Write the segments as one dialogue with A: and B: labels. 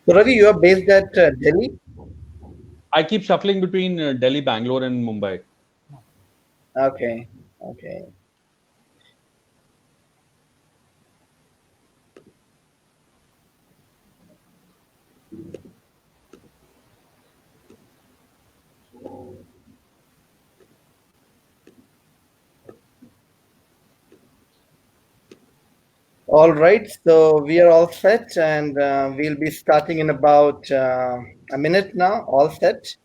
A: So Ravi, you are based at Delhi.
B: I keep shuffling between Delhi, Bangalore, and Mumbai.
A: Okay, okay. All right, so we are all set, and we'll be starting in about a minute now. All set.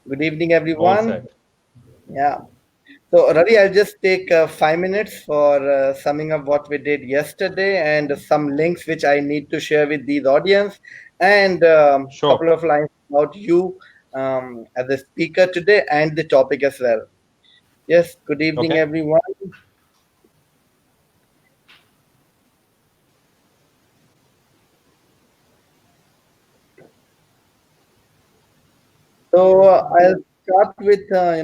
A: Good evening,
B: All
A: everyone.
B: set.
A: Yeah. So, Ravi, I'll just take 5 minutes for summing up what we did yesterday and some links which I need to share with these audience, and a
B: Sure.
A: couple of lines about you as a speaker today and the topic as well. Yes, good evening,
B: Okay.
A: everyone. So I'll start with I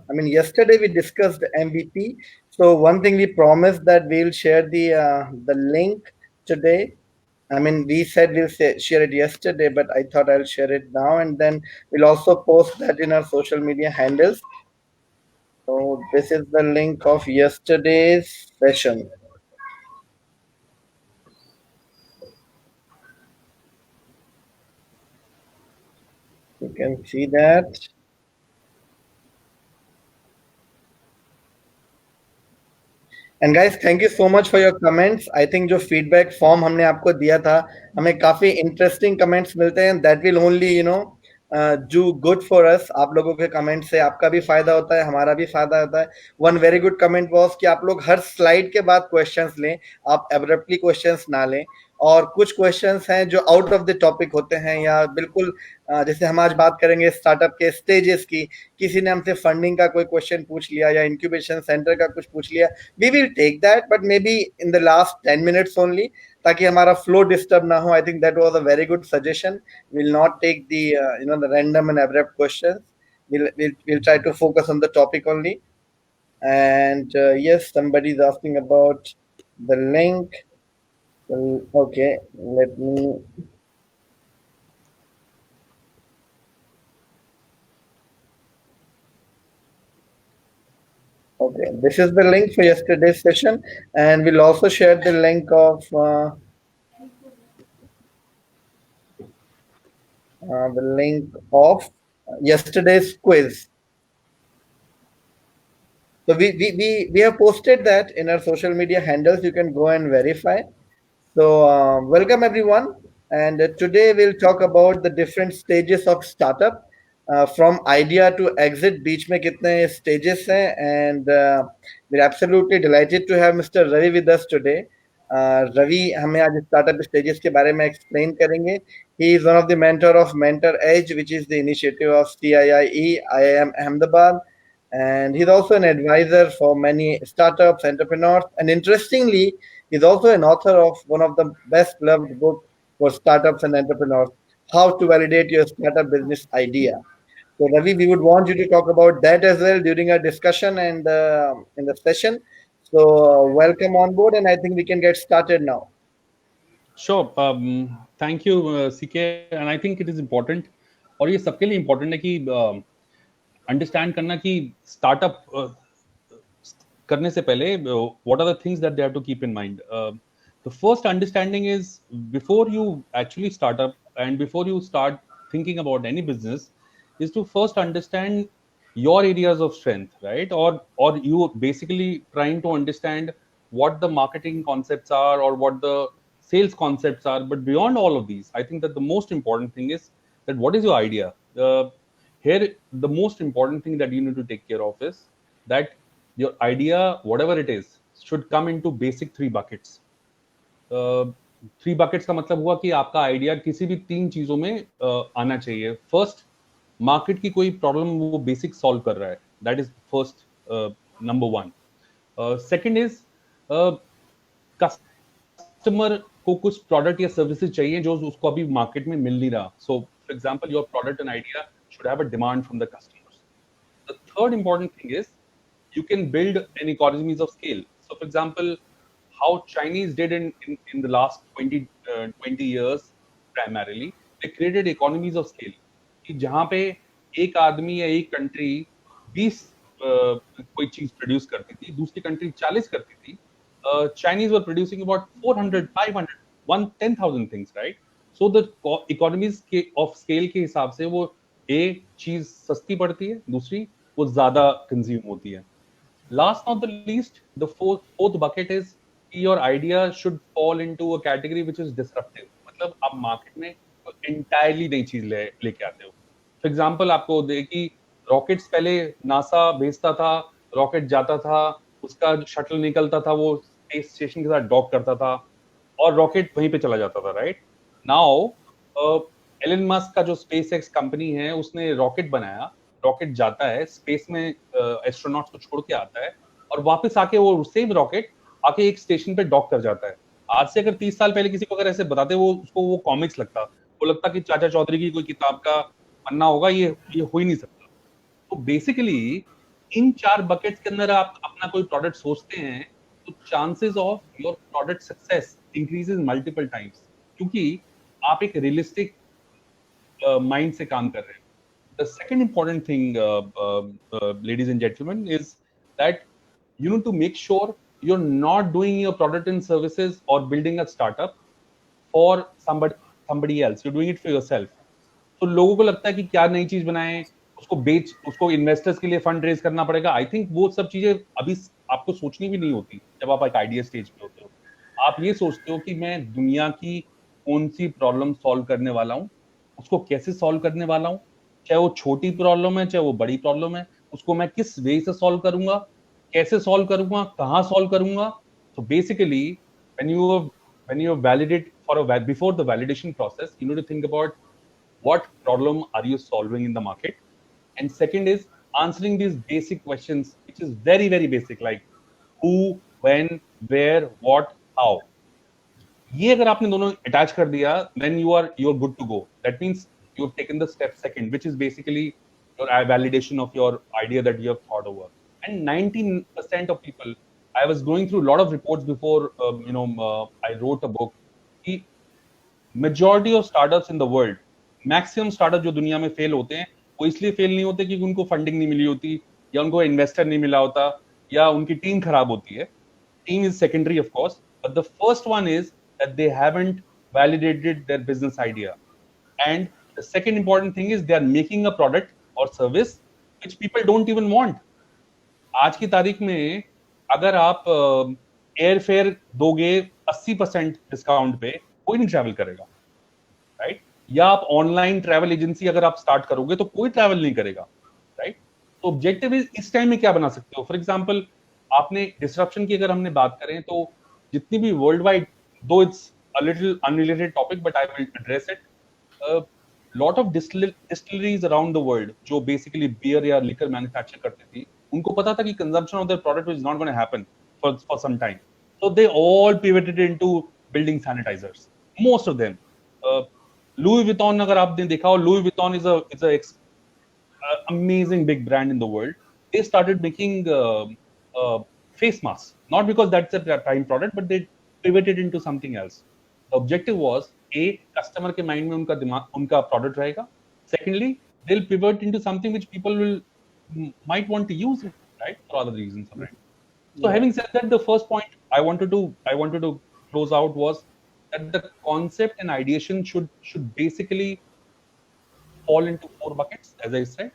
A: mean yesterday we discussed MVP. So one thing we promised that we'll share the link today. I mean we said share it yesterday, but I thought I'll share it now, and then we'll also post that in our social media handles. So this is the link of yesterday's session. You can see that. And guys thank you so much for your comments I think जो feedback form हमने आपको दिया था हमें काफी interesting comments मिलते हैं that will only do good for us आप लोगों के कमेंट से आपका भी फायदा होता है हमारा भी फायदा होता है one very good comment was कि आप लोग हर स्लाइड के बाद क्वेश्चंस लें आप एब्रप्टली क्वेश्चंस ना लें और कुछ क्वेश्चंस हैं जो आउट ऑफ द टॉपिक होते हैं या बिल्कुल जैसे हम आज बात करेंगे स्टार्टअप के स्टेजेस की किसी ने हमसे फंडिंग का कोई क्वेश्चन पूछ लिया या इंक्यूबेशन सेंटर का कुछ पूछ लिया we will take that but maybe in the last 10 minutes only ताकि हमारा flow disturb ना हो I think that was a very good suggestion we'll not take the the random and abrupt questions we'll try to focus on the topic only and yes somebody is asking about the link. Okay, let me. Okay, this is the link for yesterday's session, and we'll also share the link of yesterday's quiz. So we have posted that in our social media handles. You can go and verify. So welcome everyone, and today we'll talk about the different stages of startup. From idea to exit बीच में कितने stages हैं and we're absolutely delighted to have Mr. Ravi with us today. Ravi हमें आज startup stages के बारे में explain करेंगे. He is one of the mentor of Mentor Edge, which is the initiative of CIIE IIM Ahmedabad, and he's also an advisor for many startups, entrepreneurs, and interestingly, he's also an author of one of the best loved books for startups and entrepreneurs, How to Validate Your Startup Business Idea. So Ravi, we would want you to talk about that as well during our discussion and in the session. So welcome on board, and I think we can get started now.
B: Sure. Thank you, CK. And I think it is important, और ये सबके लिए important है कि understand करना कि startup करने से पहले what are the things that they have to keep in mind. The first understanding is before you actually start up and before you start thinking about any business is to first understand your areas of strength, right? Or you basically trying to understand what the marketing concepts are or what the sales concepts are. But beyond all of these, I think that the most important thing is that what is your idea. Here the most important thing that you need to take care of is that your idea, whatever it is, should come into basic three buckets. Three buckets का मतलब हुआ कि आपका idea किसी भी तीन चीजों में आना चाहिए. फर्स्ट, मार्केट की कोई प्रॉब्लम वो बेसिक सॉल्व कर रहा है, that is first number one. Second is customer को कुछ प्रोडक्ट या सर्विसेज चाहिए जो उसको अभी मार्केट में मिल नहीं रहा. So for example your product and idea should have a demand from the customers. The third important thing is you can build an economies of scale. So, for example, how Chinese did in the last 20 years, primarily, they created economies of scale. कि जहाँ पे एक आदमी या एक country 20 कोई चीज produce करती थी, दूसरी कंट्री 40 करती थी. Chinese were producing about 400, 500, 10,000 things, right? So the economies of scale के हिसाब से वो एक चीज सस्ती पड़ती है, दूसरी वो ज्यादा कंज्यूम होती है. Last not the least, the fourth bucket is your idea should fall into a category which is disruptive. मतलब आप मार्केट में entirely नई चीज लेके आते हो. For example, आपको देखिए रॉकेट्स पहले नासा भेजता था, रॉकेट जाता था, उसका शटल निकलता था, वो स्पेस स्टेशन के साथ डॉक करता था और रॉकेट वहीं पे चला जाता था, राइट? नाउ एलन मस्क का जो स्पेस एक्स कंपनी है, उसने रॉकेट बनाया, रॉकेट जाता है स्पेस में, एस्ट्रोनॉट्स को छोड़ के आता है और वापस आके वो सेम रॉकेट आके एक स्टेशन पे डॉक कर जाता है. आज से अगर 30 साल पहले किसी को अगर ऐसे बताते, वो उसको वो कॉमिक्स लगता, वो लगता कि चाचा चौधरी की कोई किताब का पन्ना होगा, ये हो ही नहीं सकता. तो बेसिकली इन 4 बकेट्स के अंदर आप अपना कोई प्रोडक्ट सोचते हैं तो chances of your product success increases multiple times, क्योंकि आप एक रियलिस्टिक माइंड से काम कर रहे हैं. The second important thing, ladies and gentlemen, is that you need to make sure you're not doing your product and services or building a startup for somebody else. You're doing it for yourself. तो लोगों को लगता है कि क्या नई चीज बनाएं, उसको बेच, उसको इन्वेस्टर्स के लिए फंड रेज करना पड़ेगा. आई थिंक वो सब चीजें अभी आपको सोचनी भी नहीं होती जब आप एक आइडिया स्टेज पे होते हो. आप ये सोचते हो कि मैं दुनिया की कौन सी प्रॉब्लम सॉल्व करने वाला हूँ, उसको कैसे सॉल्व करने वाला हूँ, चाहे वो छोटी प्रॉब्लम है चाहे वो बड़ी प्रॉब्लम है, उसको मैं किस वे से सॉल्व करूंगा, कैसे सॉल्व करूंगा, कहाँ सॉल्व करूंगा. तो basically when you validate before the validation process, you need to think about what problem are you solving in the market, and second is answering these basic questions, which is very very basic, like who, when, where, what, how. ये अगर आपने दोनों attach कर दिया, then you are good to go. That means you've taken the step second, which is basically your validation of your idea that you have thought over. And 19% of people, I was going through a lot of reports before I wrote a book. कि majority of startups in the world, maximum startups जो दुनिया में fail होते हैं, वो इसलिए fail नहीं होते कि उनको फंडिंग नहीं मिली होती, या उनको इन्वेस्टर नहीं मिला होता, या उनकी टीम खराब होती है. Team is secondary, of course, but the first one is that they haven't validated their business idea. And the second important thing is they are making a product or service which people don't even want. आज की तारीख में अगर आप air fare दोगे 80% discount पे, कोई नहीं ट्रैवल करेगा, राइट? या आप ऑनलाइन ट्रैवल एजेंसी अगर आप स्टार्ट करोगे तो कोई ट्रैवल नहीं करेगा, राइट? तो ऑब्जेक्टिव इस टाइम में क्या बना सकते हो? फॉर एग्जांपल, आपने डिसरप्शन की अगर हमने बात करें तो जितनी भी world wide, though it's a little unrelated topic, but I will address it. Lot of distilleries around the world जो basically beer या liquor manufacture करती थी, उनको पता था कि consumption of their product is not going to happen for some time. So they all pivoted into building sanitizers. Most of them. Louis Vuitton अगर आपने देखा हो, Louis Vuitton is a amazing big brand in the world. They started making face masks, not because that's a prime product, but they pivoted into something else. The objective was A, customer के mind में उनका product रहेगा. Secondly, they'll pivot into something which people might want to use it, right, for other reasons, right? So having said that, the first point I wanted to close out was that the concept and ideation should basically fall into 4 buckets, as I said,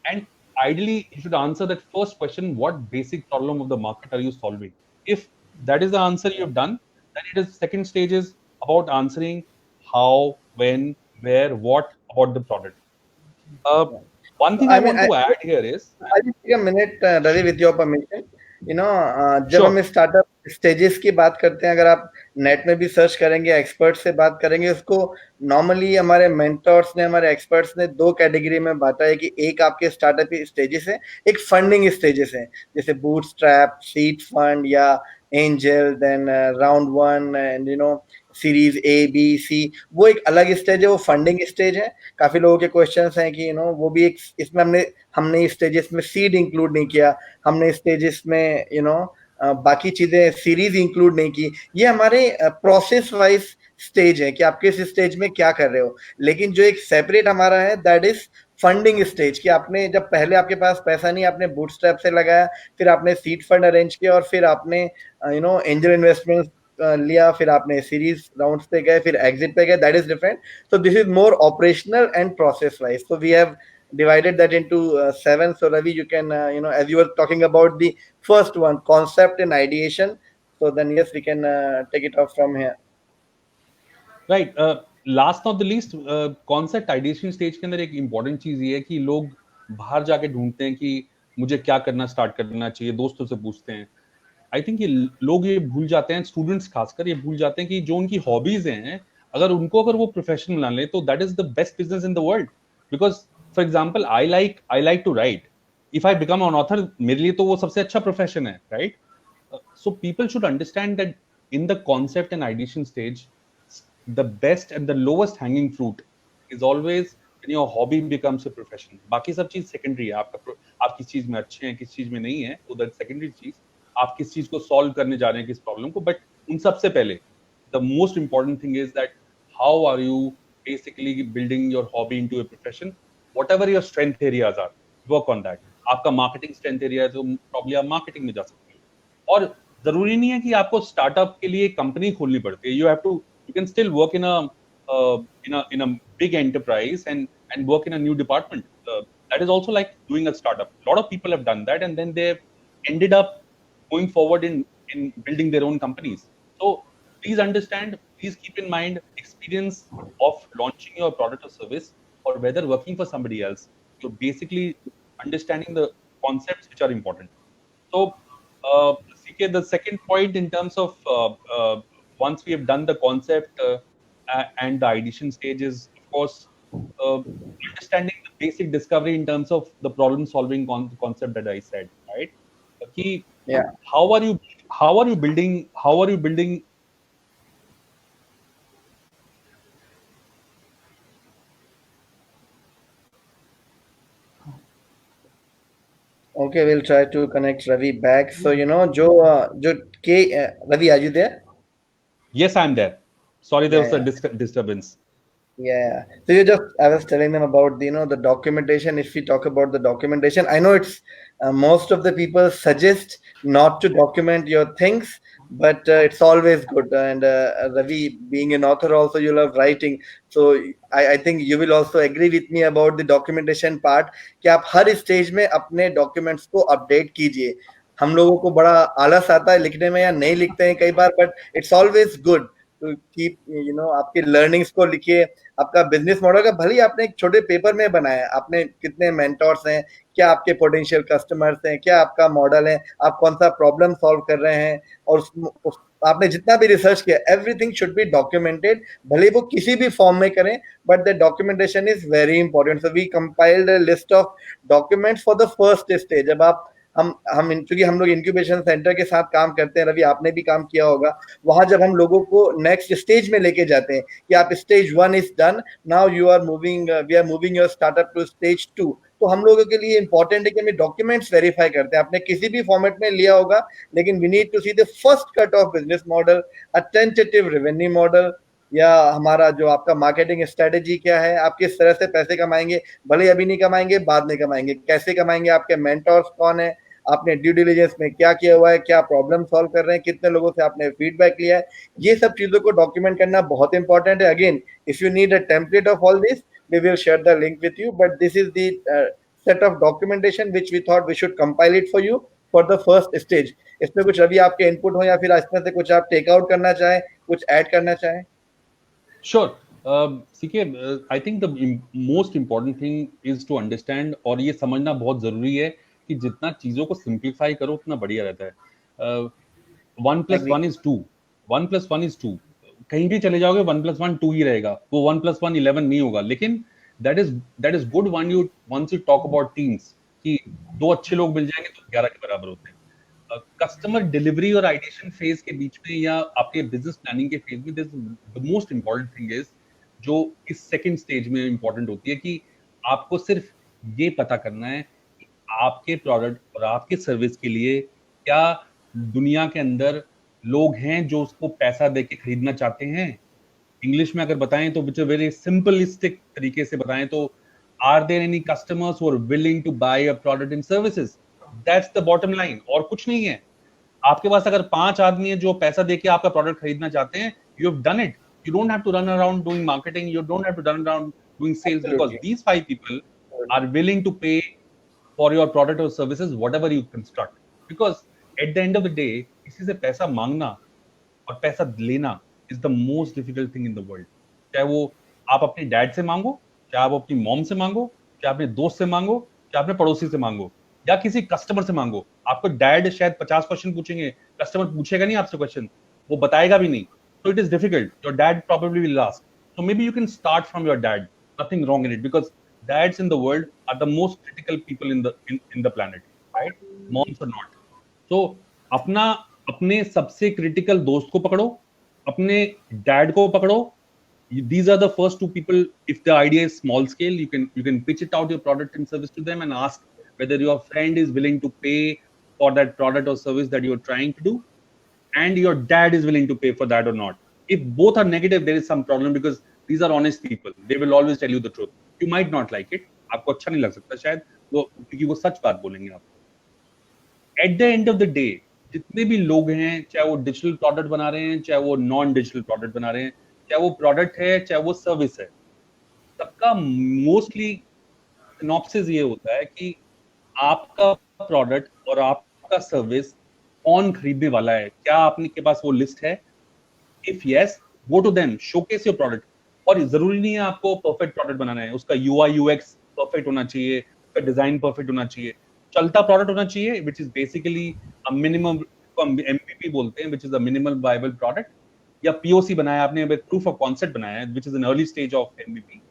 B: and ideally you should answer that first question: what basic problem of the market are you solving? If that is the answer you have done, then it is second stage is about answering how, when, where, what about the product. One thing I want to add here is,
A: I'll just take a minute, Ravi, with your permission. जब हम startup stages की बात करते हैं, अगर आप net में भी सर्च करेंगे, एक्सपर्ट से बात करेंगे, उसको नॉर्मली हमारे मेंटर्स ने, हमारे एक्सपर्ट्स ने 2 कैटेगरी में बांटा है कि एक आपके स्टार्टअप स्टेजेस है, एक फंडिंग स्टेजेस है, जैसे बूटस्ट्रैप, सीड फंड या angel, then round 1 and series A B C. वो एक अलग स्टेज है, वो फंडिंग स्टेज है. काफी लोगों के क्वेश्चंस हैं कि वो भी एक, इसमें हमने स्टेजेस में सीड इंक्लूड नहीं किया, हमने स्टेजेस में बाकी चीजें सीरीज इंक्लूड नहीं की. ये हमारे प्रोसेस वाइज स्टेज है कि आप किस स्टेज में क्या कर रहे हो, लेकिन जो एक सेपरेट हमारा है दैट इज फंडिंग स्टेज, कि आपने जब पहले आपके पास पैसा नहीं, आपने बूटस्ट्रैप से लगाया, फिर आपने सीड फंड अरेंज किया, और फिर आपने एंजल इन्वेस्टमेंट लिया, फिर आपने सीरीज राउंड्स पे गए, फिर एग्जिट पे गए, that is different. So this is more operational and process wise. So we have divided that into seven. So Ravi, you can as you were talking about the first one, concept and ideation. So then yes, we can take it off from here.
B: Right. Last not the least, concept ideation stage के अंदर एक important चीज ये है कि लोग बाहर जाके ढूंढते हैं कि मुझे क्या करना स्टार्ट करना चाहिए, दोस्तों से पूछते हैं. आई थिंक ये लोग ये भूल जाते हैं, स्टूडेंट्स खासकर ये भूल जाते हैं कि जो उनकी हॉबीज हैं, अगर वो प्रोफेशन बना ले तो that is the best business in the world. Because for example I like to write. If I become an author, मेरे लिए तो वो सबसे अच्छा प्रोफेशन है, right? So people should understand that in the concept and ideation stage, the best and the lowest hanging fruit is always when your hobby becomes a profession. बाकी सब चीज सेकेंडरी है. आप किस चीज में अच्छे हैं, किस चीज में नहीं है, तो दैट सेकेंडरी चीज. आप किस चीज को सॉल्व करने जा रहे हैं, किस प्रॉब्लम को. बट उन सबसे पहले the most important thing is that how are you basically building your hobby into a profession. Whatever your strength areas are, work on that. आपका मार्केटिंग स्ट्रेंथ एरिया है तो प्रॉब्ली आप मार्केटिंग में जा सकते हो. और जरूरी नहीं है कि आपको स्टार्टअप के लिए कंपनी खोलनी पड़ती है. You can still work in a big enterprise and work in a new department. That is also like doing a startup. Lot of people have done that and then they ended up going forward in building their own companies. So please understand, please keep in mind experience of launching your product or service, or whether working for somebody else. You're basically understanding the concepts which are important. So CK, the second point in terms of once we have done the concept and the ideation stage is, of course, understanding the basic discovery in terms of the problem solving concept that I said, right? Key.
A: Yeah.
B: How are you building
A: Okay, we'll try to connect Ravi back. So jo Ravi, are you there?
B: Yes, I'm there. Sorry, there
A: Yeah,
B: was a
A: yeah.
B: disturbance.
A: Yeah. So I was telling them about the documentation. If we talk about the documentation, I know it's most of the people suggest not to document your things, but it's always good. And Ravi, being an author, also you love writing, so I think you will also agree with me about the documentation part. कि आप हर stage में अपने documents को update कीजिए. हम लोगों को बड़ा आलस आता है लिखने में या नहीं लिखते हैं कई बार, but it's always good to keep आपके लर्निंग्स को लिखिए. आपका बिजनेस मॉडल का भले ही आपने एक छोटे पेपर में बनाया है, आपने कितने मेंटोर्स हैं, क्या आपके पोटेंशियल कस्टमर्स हैं, क्या आपका मॉडल है, आप कौन सा प्रॉब्लम सॉल्व कर रहे हैं, और आपने जितना भी रिसर्च किया, एवरीथिंग शुड बी डॉक्यूमेंटेड. भले वो किसी भी फॉर्म में करें, but the documentation is very important. So we compiled a list of documents for the first stage. जब आप हम चूंकि हम लोग इंक्यूबेशन सेंटर के साथ काम करते हैं, रवि आपने भी काम किया होगा, वहां जब हम लोगों को नेक्स्ट स्टेज में लेके जाते हैं कि आप stage 1 is done, now we are moving your startup to stage 2, तो हम लोगों के लिए इंपॉर्टेंट है कि हम डॉक्यूमेंट्स वेरीफाई करते हैं. आपने किसी भी फॉर्मेट में लिया होगा, लेकिन we need to see the first cut off business model, a tentative revenue model, या हमारा जो आपका मार्केटिंग स्ट्रेटेजी क्या है, आप किस तरह से पैसे कमाएंगे, भले अभी नहीं कमाएंगे बाद में कमाएंगे, कैसे कमाएंगे, आपके मेंटोर्स कौन है, आपने ड्यू डिलिजेंस में क्या किया हुआ है, क्या प्रॉब्लम सॉल्व कर रहे हैं, कितने लोगों से आपने फीडबैक लिया है. ये सब चीजों को डॉक्यूमेंट करना बहुत इंपॉर्टेंट है. Again, if you need a template of all this, we will share the link with you, but this is the set of documentation which we thought we should compile it for you for the first stage. इसमें कुछ अभी आपके input हो, या फिर इसमें से कुछ आप टेक आउट करना चाहें, कुछ ऐड करना चाहें?
B: Sure. CK, I think the most important thing is to understand, और ये समझना बहुत जरूरी है कि जितना चीजों को सिंप्लीफाई करो उतना बढ़िया रहता है. 1+1 is 2. 1+1 is 2. कहीं भी चले जाओगे 1+1 2 ही रहेगा. वो 1+1 11 नहीं होगा. लेकिन that is good once you talk about teams, कि दो अच्छे लोग मिल जाएंगे तो 11 के बराबर होते हैं. कस्टमर डिलीवरी और आइडिएशन फेज के बीच में, या आपके बिजनेस प्लानिंग के फेज में, the most important thing is, जो इस सेकंड स्टेज में इंपॉर्टेंट होती है, कि आपको सिर्फ ये पता करना है कि आपके प्रोडक्ट और आपके सर्विस के लिए क्या दुनिया के अंदर लोग हैं जो उसको पैसा दे के खरीदना चाहते हैं. इंग्लिश में अगर बताएं तो विच वेरी सिंपलिस्टिक तरीके से बताएं तो are there any customers who are willing to buy your product and services, that's the bottom line, और कुछ नहीं है। आपके पास अगर 5 आदमी है जो पैसा देके आपका प्रोडक्ट खरीदना चाहते हैं, you have done it, you don't have to run around doing marketing, you don't have to run around doing sales, because
A: Absolutely.
B: these 5 people are willing to pay for your product or services whatever you construct, because at the end of the day किसी से पैसा मांगना और पैसा लेना is the most difficult thing in the world, चाहे वो आप अपने डैड से मांगो, चाहे आप अपनी मॉम से मांगो, चाहे अपने दोस्त से मांगो, चाहे अपने पड़ोसी से मांगो, या किसी कस्टमर से मांगो। आपको डैड शायद 50 क्वेश्चन पूछेंगे, कस्टमर पूछेगा नहीं आपसे क्वेश्चन, वो बताएगा भी नहीं, so it is difficult. Your dad probably will ask, so maybe you can start from your dad, nothing wrong in it, because dads in the world are the most critical people in the planet, right? Moms are not. So अपना अपने सबसे critical दोस्त को पकड़ो, अपने dad को पकड़ो, these are the first two people. If the idea is small scale, you can pitch it out your product and service to them and ask whether your friend is willing to pay for that product or service that you're trying to do, and your dad is willing to pay for that or not. If both are negative, there is some problem, because these are honest people. They will always tell you the truth. You might not like it. आपको अच्छा नहीं लग सकता शायद, वो क्योंकि वो सच बात बोलेंगे आपको। At the end of the day, जितने भी लोग हैं, चाहे वो डिजिटल प्रोडक्ट बना रहे हैं, चाहे वो नॉन डिजिटल प्रोडक्ट बना रहे हैं, चाहे वो प्रोडक्ट है, चाहे वो सर्विस है, सबका मोस्टली सिनॉप्सिस ये होता है कि आपका प्रोडक्ट और आपका सर्विस कौन खरीदने वाला है, क्या आपने के पास वो लिस्ट है? If yes, go to them, showcase your product. और जरूरी नहीं है आपको परफेक्ट प्रोडक्ट बनाना है, उसका यूआई यूएक्स परफेक्ट होना चाहिए, उसका डिजाइन परफेक्ट होना चाहिए, चलता प्रोडक्ट होना चाहिए, which is basically a minimum, MPP बोलते हैं, which is a minimal viable product, या पीओसी बनाया आपने, प्रूफ ऑफ कॉन्सेप्ट बनाया है, which is an early stage of MVP.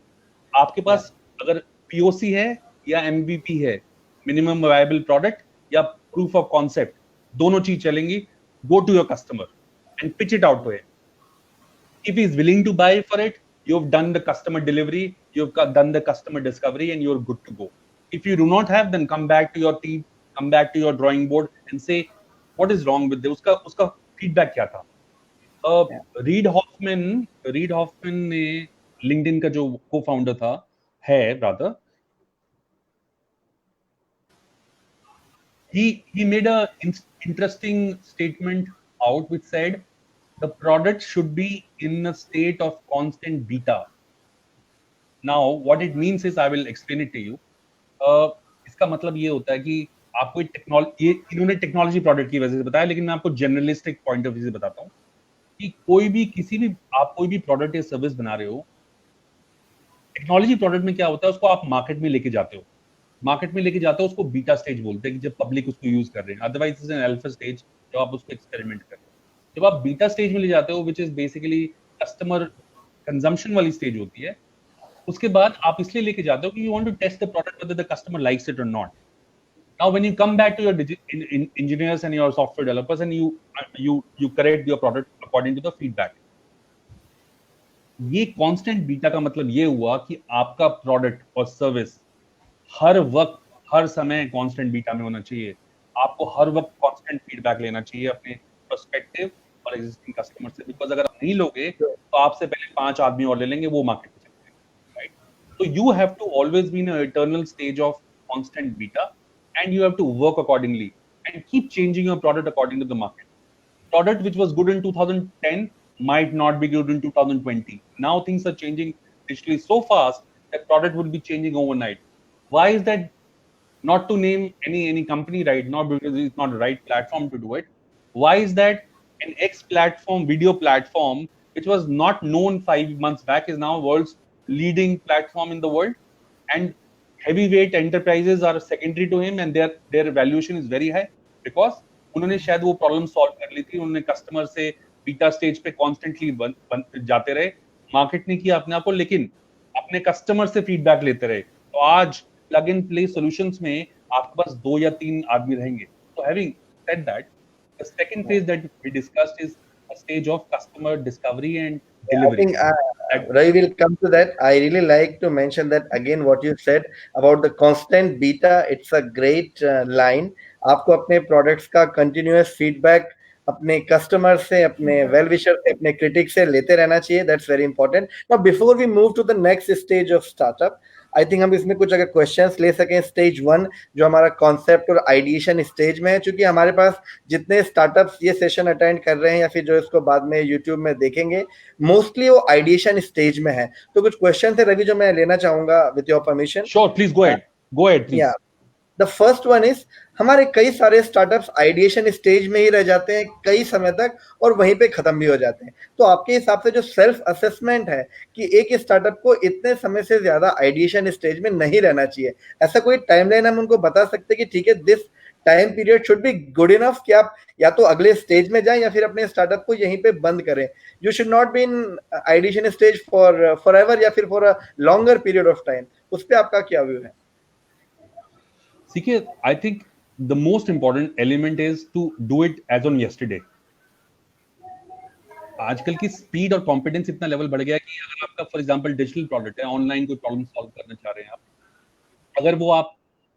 B: आपके पास अगर पीओसी है या एमवीपी है, मिनिमम वायबल प्रोडक्ट या प्रूफ ऑफ कॉन्सेप्ट, दोनों चीज चलेंगी। Go to your customer and pitch it out to him. If he is willing to buy for it, you've done the customer delivery, you've done the customer discovery, and you're good to go. If you do not have, then come back to your team, come back to your drawing board and say what is wrong with it. उसका feedback क्या था? Read Hoffmann ने LinkedIn का जो cofounder था, है rather, he made a interesting statement out which said the product should be in a state of constant beta. Now what it means is, I will explain it to you. इसका मतलब ये होता है कि आपको ये इन्होंने टेक्नोलॉजी प्रोडक्ट की वजह से बताया, लेकिन मैं आपको जनरलिस्टिक पॉइंट ऑफ व्यू से बताता हूँ कि आप कोई भी प्रोडक्ट या सर्विस बना रहे हो, टेक्नोलॉजी प्रोडक्ट में क्या होता है, उसको आप मार्केट में लेके जाते हो, उसको बीटा स्टेज बोलते हैं कि जब पब्लिक उसको यूज कर रहे हैं, otherwise is an alpha stage, जब आप उसको एक्सपेरिमेंट कर रहे हो। जब आप बीटा स्टेज में ले जाते हो, विच इज बेसिकली कस्टमर कंजम्पशन वाली स्टेज होती है, उसके बाद आप इसलिए लेके जाते हो कि you want to test the product whether the customer likes it और not. Now when you come back to your engineers and your software developers and you correct your product according to the feedback, ये constant beta का मतलब ये हुआ कि आपका product और service हर वक्त हर समय कांस्टेंट बीटा में होना चाहिए। आपको हर वक्त कांस्टेंट फीडबैक लेना चाहिए अपने प्रोस्पेक्टिव और एग्जिस्टिंग कस्टमर से, बिकॉज अगर आप नहीं लोगे तो आपसे पहले 5 आदमी और ले लेंगे, वो मार्केट में चले जाएंगे, right? So you have to always be in an eternal stage of constant beta, and you have to work accordingly and keep changing your product according to the market. Product which was good in 2010 might not be good in 2020. Now things are changing digitally so fast that product will be changing overnight. Why is that? Not to name any company right now, because it's not the right platform to do it. Why is that? An X platform, video platform, which was not known 5 months back, is now world's leading platform in the world, and heavyweight enterprises are secondary to him, and their valuation is very high because उन्होंने शायद वो problem solve कर ली थी, उन्होंने customer से beta stage पे constantly जाते रहे, मार्केट नहीं किया अपने आप को, लेकिन अपने कस्टमर से फीडबैक लेते रहे। तो आज प्लग इन प्ले सॉल्यूशंस में आपके पास 2 या 3 आदमी रहेंगे। So having said that, the second phase that we discussed is a stage of customer discovery and delivery.
A: I think Ravi will come to that. I really like to mention that again, what you said about the constant beta. It's a great line. आपको अपने products का continuous feedback अपने customer से, अपने well wisher से, अपने critic से लेते रहना चाहिए. That's very important. Now before we move to the next stage of startup, I think हम इसमें कुछ अगर क्वेश्चंस ले सकें. स्टेज 1 जो हमारा कॉन्सेप्ट और आइडिएशन स्टेज में है, क्योंकि हमारे पास जितने स्टार्टअप्स ये सेशन अटेंड कर रहे हैं या फिर जो इसको बाद में यूट्यूब में देखेंगे, मोस्टली वो आइडिएशन स्टेज में है. तो कुछ क्वेश्चन है रवि जो मैं लेना चाहूंगा with your permission.
B: Sure, please go ahead please.
A: या द फर्स्ट वन इज, हमारे कई सारे स्टार्टअप्स आइडिएशन स्टेज में ही रह जाते हैं कई समय तक और वहीं पे खत्म भी हो जाते हैं. तो आपके हिसाब से जो सेल्फ असेसमेंट है कि एक स्टार्टअप को इतने समय से ज्यादा आइडिएशन स्टेज में नहीं रहना चाहिए, ऐसा कोई टाइमलाइन हम उनको बता सकते हैं कि ठीक है, this time period should be good enough कि आप या तो अगले स्टेज में जाएं या फिर अपने स्टार्टअप को यहीं पे बंद करें. You should not be in ideation stage for ever या फिर for a longer period of time. उस पर आपका क्या व्यू है?
B: See, I think the most important element is to do it as on yesterday. आजकल की स्पीड और कॉम्पिटेंस इतना लेवल बढ़ गया है कि अगर आपका फॉर एग्जांपल डिजिटल प्रोडक्ट है, ऑनलाइन कोई प्रॉब्लम सॉल्व करना चाह रहे हैं आप, अगर वो आप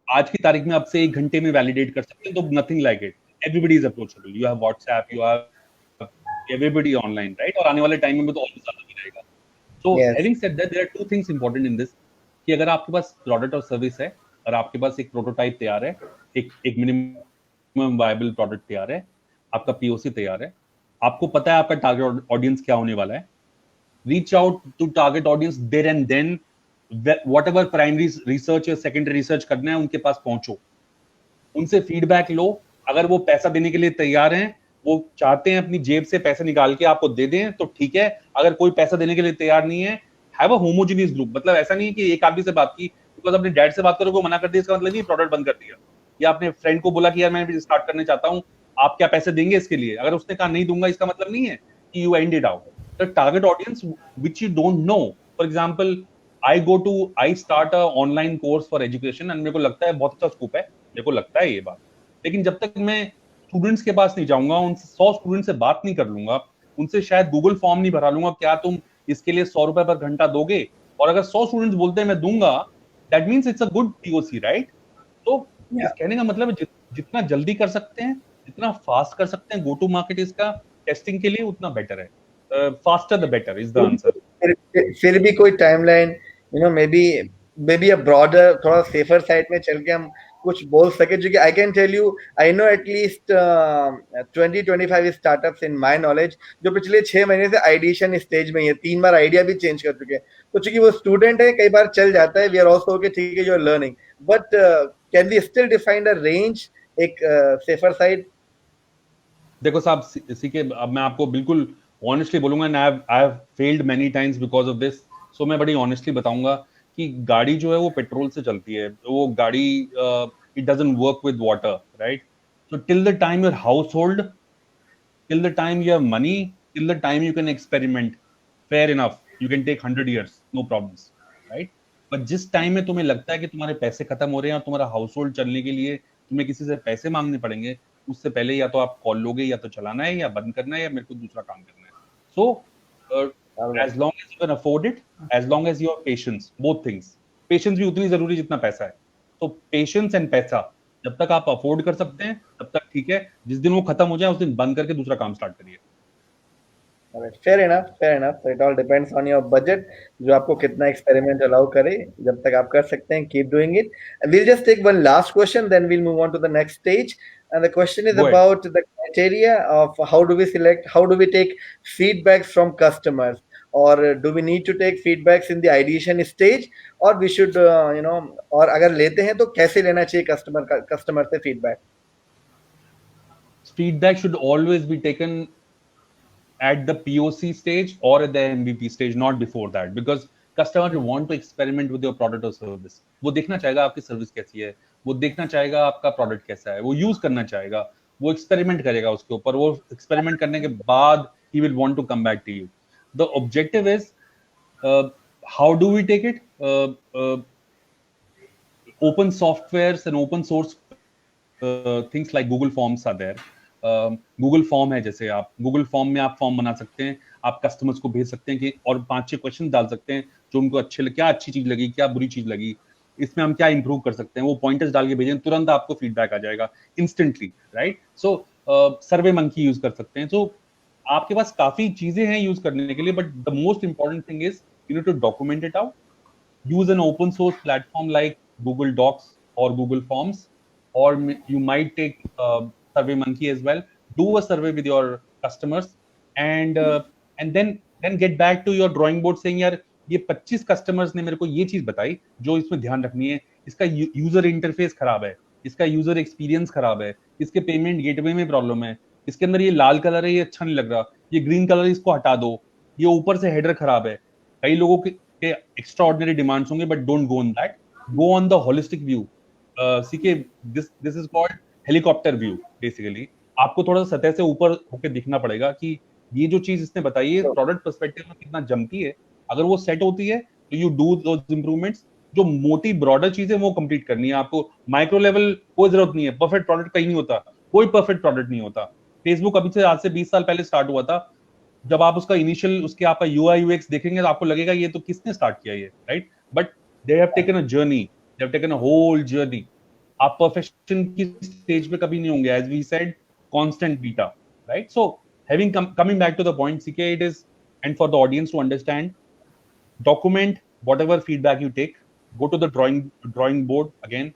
B: आज की तारीख में आपसे 1 घंटे में वैलिडेट कर सकते हैं तो nothing like it. Everybody is approachable. You have WhatsApp, you have everybody online, right? और आने वाले टाइम में तो और भी ज्यादा भी रहेगा. So having said that, there are 2 things important in this कि अगर आपके पास प्रोडक्ट और सर्विस है और आपके पास एक प्रोटोटाइप तैयार है, एक मिनिमम वायबल प्रोडक्ट तैयार है, आपका पीओसी तैयार है, आपको पता है आपका टारगेट ऑडियंस क्या होने वाला है, reach out to target audience there and then. Whatever primary research या सेकेंडरी रिसर्च करना है उनके पास पहुंचो, उनसे फीडबैक लो. अगर वो पैसा देने के लिए तैयार हैं, वो चाहते हैं अपनी जेब से पैसे निकाल के आपको दे दें, तो ठीक है. अगर कोई पैसा देने के लिए तैयार नहीं है, हैव अ होमोजेनियस ग्रुप. मतलब ऐसा नहीं है कि एक आदमी से बात की, बिकॉज अपने डैड से बात करो को मना कर दिया, इसका मतलब नहीं प्रोडक्ट बंद कर दिया. या अपने फ्रेंड को बोला कि यार मैं भी स्टार्ट करना चाहता हूँ, आप क्या पैसे देंगे इसके लिए? अगर उसने कहा नहीं दूंगा, इसका मतलब नहीं है कि you and it out. The target audience which you don't know. For example, I start a online course for education and मेरे को लगता है बहुत अच्छा स्कोप है, मेरे को लगता है ये बात. लेकिन जब तक मैं स्टूडेंट्स के पास नहीं जाऊंगा, उनसे 100 स्टूडेंट से बात नहीं कर लूंगा, उनसे शायद गूगल फॉर्म नहीं भरा लूंगा, क्या तुम इसके लिए 100 रुपए पर घंटा दोगे? और अगर 100 स्टूडेंट्स बोलते हैं मैं दूंगा, that means it's a good POC, right? तो इस कहने का मतलब है जितना जल्दी कर सकते हैं, जितना फास्ट कर सकते हैं गो टू मार्केट इसका टेस्टिंग के लिए, उतना बेटर है. Faster the better is the answer.
A: फिर भी कोई timeline, maybe a broader, थोड़ा सेफर साइड में चल के हम कुछ बोल सके, जो कि I can tell you, I know at least 20-25 startups in my knowledge जो पिछले 6 महीने से आइडिएशन स्टेज में ही है, 3 बार आइडिया भी चेंज कर चुके हैं. तो चूंकि वो स्टूडेंट है, कई बार चल जाता है. वी आर ऑल्सो ओके, ठीक है, you are learning, but can we still define a range, एक सेफर साइड?
B: देखो साहब, सीके, अब मैं आपको बिल्कुल ऑनेस्टली बोलूंगा, and I have failed many times because of this. So मैं बड़ी ऑनेस्टली बताऊंगा कि गाड़ी जो है वो पेट्रोल से चलती है. वो गाड़ी it doesn't work with water, right? So till the time your house hold, till the time you have money, till the time you can experiment, fair enough, you can take 100 years, no problems, right? But जिस time में तुम्हें लगता है कि तुम्हारे पैसे खत्म हो रहे हैं और तुम्हारा हाउस होल्ड चलने के लिए तुम्हें किसी से पैसे मांगने पड़ेंगे, उससे पहले या तो आप कॉल लोगे, या तो चलाना है, या बंद करना है, या मेरे को दूसरा काम करना है. So as long as you can afford it, as long as your patience, both things. Patience भी उतनी जरूरी जितना पैसा है. तो पेशेंस एंड पैसा जब तक आप अफोर्ड कर सकते हैं तब तक ठीक है. जिस दिन वो खत्म हो जाए उस दिन बंद करके दूसरा काम स्टार्ट करिए.
A: fair enough. So it all depends on your budget, जो आपको कितना एक्सपेरिमेंट अलाउ करे. जब तक आप कर सकते हैं, keep doing it. And we'll just take one last question, then we'll move on to the next stage. And the question is about the criteria of how do we take feedbacks from customers, or do we need to take feedbacks in the ideation stage, or we should और अगर लेते हैं तो कैसे लेना चाहिए customer से feedback?
B: Feedback should always be taken at the POC stage or at the MVP stage, not before that, because customer want to experiment with your product or service. वो देखना चाहेगा आपकी सर्विस कैसी है, वो देखना चाहेगा आपका प्रोडक्ट कैसा है, वो यूज करना चाहेगा, वो एक्सपेरिमेंट करेगा उसके ऊपर. वो एक्सपेरिमेंट करने के बाद he will want to come back to you. The objective is how do we take it? Open softwares and open source things like Google Forms are there. Google form है, जैसे आप गूगल फॉर्म में आप form बना सकते हैं, आप customers को भेज सकते हैं कि और 5-6 क्वेश्चन डाल सकते हैं जो उनको क्या अच्छी चीज लगी, क्या बुरी चीज लगी, इसमें हम क्या इंप्रूव कर सकते हैं. वो पॉइंटर्स डाल के भेजें, तुरंत आपको फीडबैक आ जाएगा इंस्टेंटली, राइट? सो सर्वे मंकी यूज कर सकते हैं. तो आपके पास काफी चीजें हैं यूज करने के लिए, but the most important thing is you need to document it out. Use an open source platform like Google Docs or Google Forms, or you might take SurveyMonkey as well. Do a survey with your customers, and then get back to your drawing board saying, यार ये 25 customers ने मेरे को ये चीज बताई जो इसमें ध्यान रखनी है. इसका यूजर इंटरफेस खराब है, इसका यूजर एक्सपीरियंस खराब है, इसके पेमेंट गेटवे में प्रॉब्लम है, इसके अंदर ये लाल कलर है, ये अच्छा नहीं लग रहा, ये ग्रीन कलर इसको हटा दो, ये ऊपर से हेडर खराब है. कई लोगों के extraordinary demands होंगे, but don't go on that. Go on the holistic view. CK, this is called helicopter view basically. आपको थोड़ा सा सतह से ऊपर होकर दिखना पड़ेगा कि ये जो चीज इसने बताई है प्रोडक्ट पर्सपेक्टिव में कितना जमती है. अगर वो सेट होती है तो यू डू दोस इंप्रूवमेंट्स. जो मोटी ब्रॉडर चीज है वो कंप्लीट करनी है. आपको माइक्रो लेवल कोई जरूरत नहीं है. परफेक्ट प्रोडक्ट कहीं नहीं होता, कोई परफेक्ट प्रोडक्ट नहीं होता. फेसबुक अभी से आज से 20 साल पहले स्टार्ट हुआ था. जब आप उसका इनिशियल उसके आपका यूआई यूएक्स देखेंगे तो आपको लगेगा ये तो किसने स्टार्ट किया ये, right? But they have taken a journey, they have taken a whole journey. आप परफेक्शन की स्टेज पे कभी नहीं होंगे, as we said, constant beta, right? So having coming back to the point, CK, it is, and for the audience to understand, document whatever feedback you take, go to the drawing board again,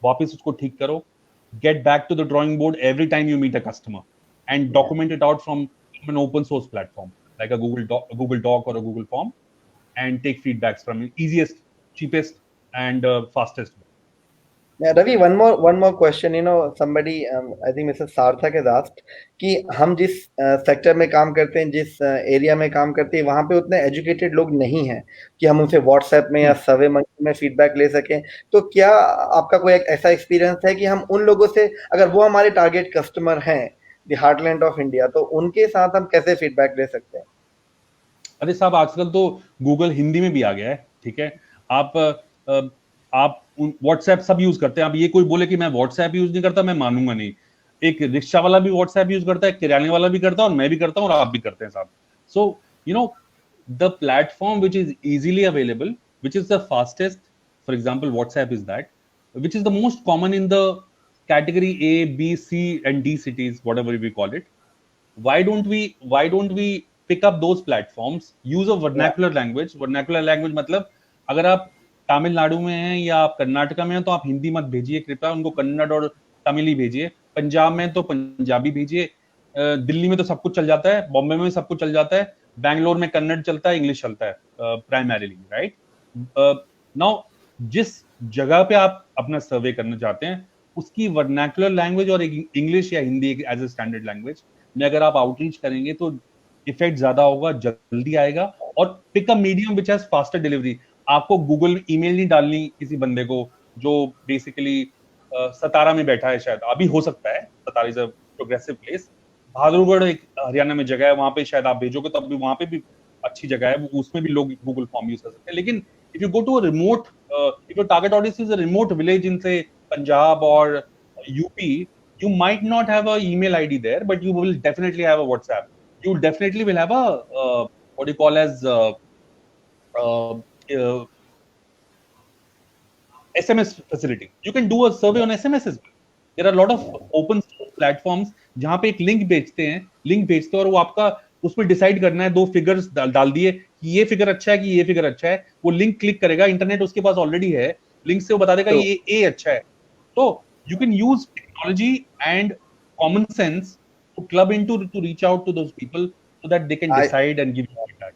B: वापस उसको ठीक करो, get back to the drawing board every time you meet a customer, and document it out from an open source platform like a Google Doc or a Google Form, and take feedbacks from it. Easiest, cheapest, and fastest way.
A: Yeah, Ravi, one more question. You know, somebody, I think Mr. Sarthak has asked कि हम जिस sector में काम करते हैं, जिस area में काम करते हैं, वहाँ पे उतने एजुकेटेड लोग नहीं हैं कि हम उनसे व्हाट्सएप में या सर्वे मंकी में फीडबैक ले सकें. तो क्या आपका कोई एक ऐसा एक्सपीरियंस है कि हम उन लोगों से, अगर वो हमारे टारगेट कस्टमर हैं, द हार्टलैंड ऑफ इंडिया, तो उनके साथ हम कैसे फीडबैक ले सकते हैं?
B: अरे साहब, आजकल तो गूगल हिंदी में भी आ गया है, ठीक है? आप व्हाट्सएप सब यूज करते हैं. आप ये कोई बोले कि मैं व्हाट्सएप यूज नहीं करता, मैं मानूंगा नहीं. एक रिक्शा वाला भी व्हाट्सएप यूज करता है, किराने वाला भी करता है, और मैं भी करता हूँ, और आप भी करते हैं साहब. So you know, the platform which is easily available, which is the fastest, for example WhatsApp is that, which is the most common in the category A, B, C, and D cities, whatever we call it. Why don't we pick up those platforms, use a vernacular language? Vernacular language मतलब अगर आप तमिलनाडु में हैं या आप कर्नाटका में हैं तो आप हिंदी मत भेजिए कृपया, उनको कन्नड़ और तमिल ही भेजिए. पंजाब में तो पंजाबी भेजिए. दिल्ली में तो सब कुछ चल जाता है, बॉम्बे में सब कुछ चल जाता है, बैंगलोर में कन्नड़ चलता है, इंग्लिश चलता है प्राइमरीली, राइट? नाउ जिस जगह पे आप अपना सर्वे करना चाहते हैं उसकी वर्नाकुलर लैंग्वेज और इंग्लिश या Hindi as a standard language में अगर आप आउटरीच करेंगे तो इफेक्ट ज्यादा होगा, जल्दी आएगा. और pick a medium which has faster delivery. आपको गूगल ईमेल नहीं डालनी किसी बंदे को जो बेसिकली सतारा में बैठा है. शायद अभी हो सकता है, Satara is a progressive place. Bahadurgarh एक हरियाणा में जगह है, वहां पे शायद आप भेजोगे तो अभी वहां पे भी अच्छी जगह है, उसमें भी लोग गूगल फॉर्म यूज कर सकते हैं. लेकिन if you go to a remote, if your target audience is a remote village in say Punjab or UP, you might not have a email ID there, but you will definitely have a WhatsApp. You definitely will have a what do you call as SMS facility. You can do a survey on SMS as well. There are a lot of open source platforms जहां पे एक link भेजते हैं और वो आपका उसमें decide करना है, दो फिगर्स डाल दिए कि ये फिगर अच्छा है कि ये फिगर अच्छा है. वो लिंक क्लिक करेगा, इंटरनेट उसके पास ऑलरेडी है, लिंक से वो बता देगा ये ए अच्छा है. तो you can use technology and common sense to club in to reach out to those people so that they can decide and give you feedback.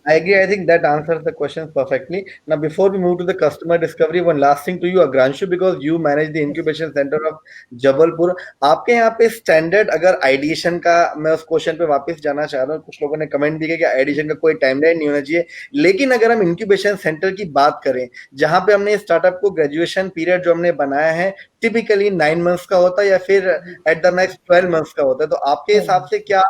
A: I agree. I think that answers the questions perfectly. Now, before we move to the customer discovery, one last thing to you, Agranshu, because you manage the incubation center of Jabalpur. आपके यहाँ पे standard, अगर ideation का, मैं उस question पे वापस जाना चाह रहा हूँ. कुछ लोगों ने कमेंट भी किया कि आइडिएशन का कोई टाइमलाइन नहीं होना चाहिए, लेकिन अगर हम इंक्यूबेशन सेंटर की बात करें जहां पे हमने स्टार्टअप को ग्रेजुएशन पीरियड जो हमने बनाया है टिपिकली 9 मंथ्स का होता है या फिर एट द मैक्स 12 मंथ्स का होता है, तो आपके हिसाब से क्या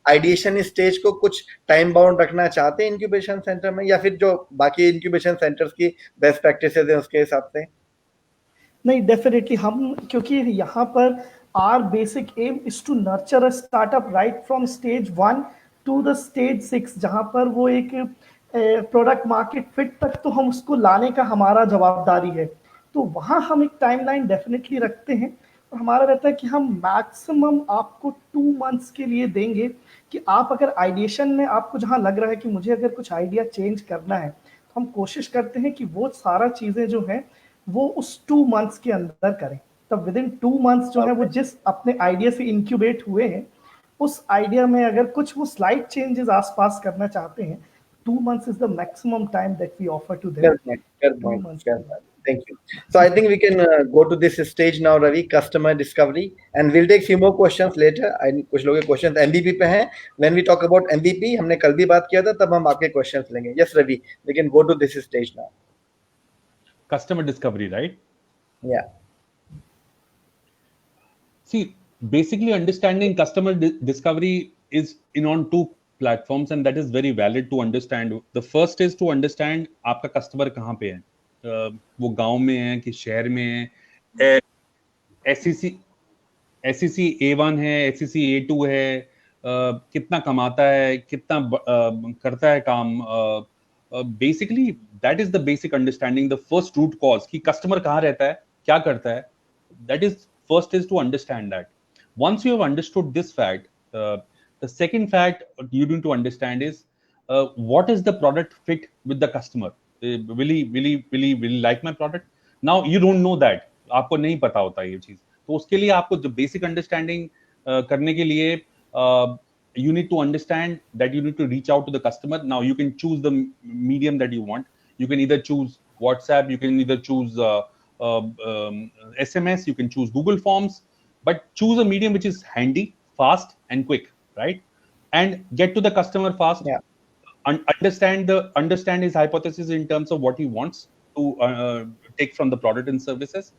A: आइडिएशन स्टेज को कुछ टाइम बाउंड रखना चाहते हैं इंक्यूबेशन सेंटर में, या फिर जो बाकी इंक्यूबेशन सेंटर्स की बेस्ट प्रैक्टिसेस हैं उसके हिसाब से?
C: नहीं, डेफिनेटली हम, क्योंकि यहाँ पर our basic aim is to nurture a startup right from stage 1 to the stage 6, जहाँ पर वो एक प्रोडक्ट मार्केट फिट तक तो हम उसको लाने का हमारा जवाबदारी है. तो वहाँ हम एक टाइमलाइन डेफिनेटली रखते हैं. हमारा रहता है कि हम मैक्सिमम आपको 2 मंथ्स के लिए देंगे कि आप अगर आइडिएशन में आपको जहां लग रहा है कि मुझे अगर कुछ आइडिया चेंज करना है तो हम कोशिश करते हैं कि वो सारा चीजें जो हैं वो उस 2 मंथ्स के अंदर करें। तब विद इन 2 मंथ्स जो है वो जिस अपने आइडिया से इंक्यूबेट हुए हैं उस आइडिया में अगर कुछ वो स्लाइट चेंजेस आसपास करना चाहते हैं, 2 months is the maximum time that we offer to them.
A: Good
C: to
A: point.
C: Months
A: Good point. Thank you. So I think we can go to this stage now, Ravi, customer discovery, and we'll take few more questions later. कुछ लोगों के questions MVP पे हैं. When we talk about MVP, हमने कल भी बात किया था, तब हम आपके questions लेंगे. Yes, Ravi, we can go to this stage now.
B: Customer discovery, right?
A: Yeah.
B: See, basically understanding customer discovery is in on two platforms, and that is very valid to understand. The first is to understand आपका customer कहाँ पे है, वो गांव में है कि शहर में है, SEC A1 है, SEC A2 है, कितना कमाता है, कितना करता है काम. Basically that is the basic understanding, the first root cause कि कस्टमर कहाँ रहता है, क्या करता है. That is first is to understand that. Once you have understood this fact, the second fact you need to understand is what is the product fit with the customer. Will he like my product? Now you don't know that. आपको नहीं पता होता ये चीज, तो उसके लिए आपको जो बेसिक अंडरस्टैंडिंग करने के लिए you need to understand that you need to reach out to the customer. Now you can choose the medium that you want. You can either choose WhatsApp, you can either choose SMS, you can choose Google Forms, but choose a medium which is handy, fast, and quick, right? And get to the customer fast.
A: Yeah.
B: Understand his hypothesis in terms of what he wants to take from the product and services,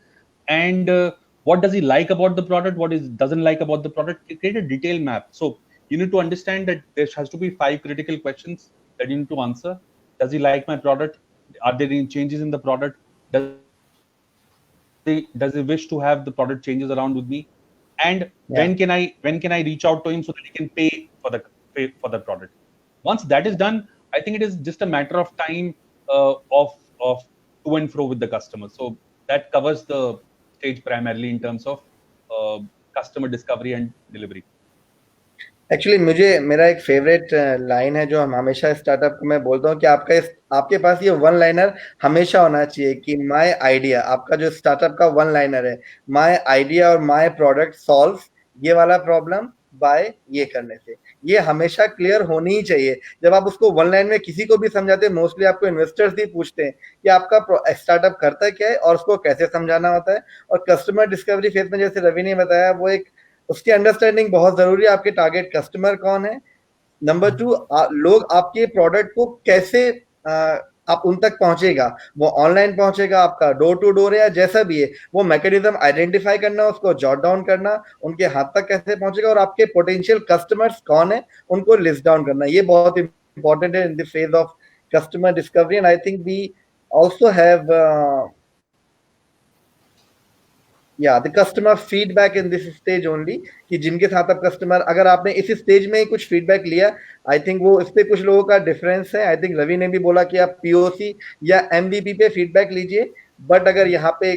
B: and what does he like about the product, what is doesn't like about the product. Create a detailed map. So you need to understand that there has to be 5 critical questions that you need to answer. Does he like my product? Are there any changes in the product? Does he wish to have the product changes around with me? And when can I reach out to him so that he can pay for the product? Once that is done, I think it is just a matter of time of to and fro with the customer. So that covers the stage primarily in terms of customer discovery and delivery.
A: Actually मुझे मेरा एक favourite line है जो हम हमेशा startup को मैं बोलता हूँ कि आपके पास ये वन लाइनर हमेशा होना चाहिए कि माय आइडिया, आपका जो स्टार्टअप का वन लाइनर है, माय आइडिया और माय प्रोडक्ट सॉल्व ये वाला प्रॉब्लम बाय ये करने से, ये हमेशा क्लियर होनी ही चाहिए. जब आप उसको वन लाइन में किसी को भी समझाते हैं, मोस्टली आपको इन्वेस्टर्स भी पूछते हैं कि आपका स्टार्टअप करता क्या है और उसको कैसे समझाना होता है. और कस्टमर डिस्कवरी फेज में जैसे रवि ने बताया, वो एक उसकी अंडरस्टैंडिंग बहुत जरूरी है. आपके टारगेट कस्टमर कौन है, नंबर 2 लोग आपके प्रोडक्ट को कैसे आप उन तक पहुंचेगा, वो ऑनलाइन पहुंचेगा, आपका डोर टू डोर है या जैसा भी है, वो मैकेनिज्म आइडेंटिफाई करना, उसको जॉट डाउन करना, उनके हाथ तक कैसे पहुंचेगा, और आपके पोटेंशियल कस्टमर्स कौन है उनको लिस्ट डाउन करना. ये बहुत इंपॉर्टेंट है in the phase of customer discovery. And I think we also have the customer feedback in this stage only, कि जिनके साथ आप कस्टमर, अगर आपने इस स्टेज में ही कुछ फीडबैक लिया, आई थिंक वो इस पे कुछ लोगों का डिफरेंस है. आई थिंक रवि ने भी बोला कि आप POC या MVP पे फीडबैक लीजिए, बट अगर यहाँ पे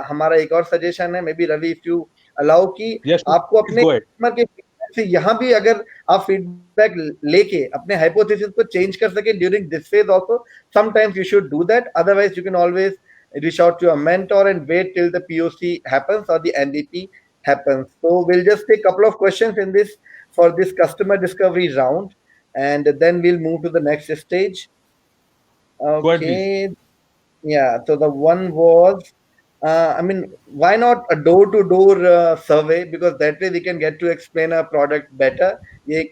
A: हमारा एक और सजेशन है, maybe Ravi if you allow, कि आपको अपने कस्टमर के फीडबैक से यहाँ भी अगर आप फीडबैक लेके अपने हाइपोथेसिस को चेंज कर सके during this phase also, sometimes you should do that. Otherwise you can always reach out to your mentor and wait till the POC happens or the MVP happens. So we'll just take a couple of questions in this for this customer discovery round, and then we'll move to the next stage. Okay. Yeah. So the one was, I mean, why not a door-to-door survey, because that way we can get to explain our product better. ये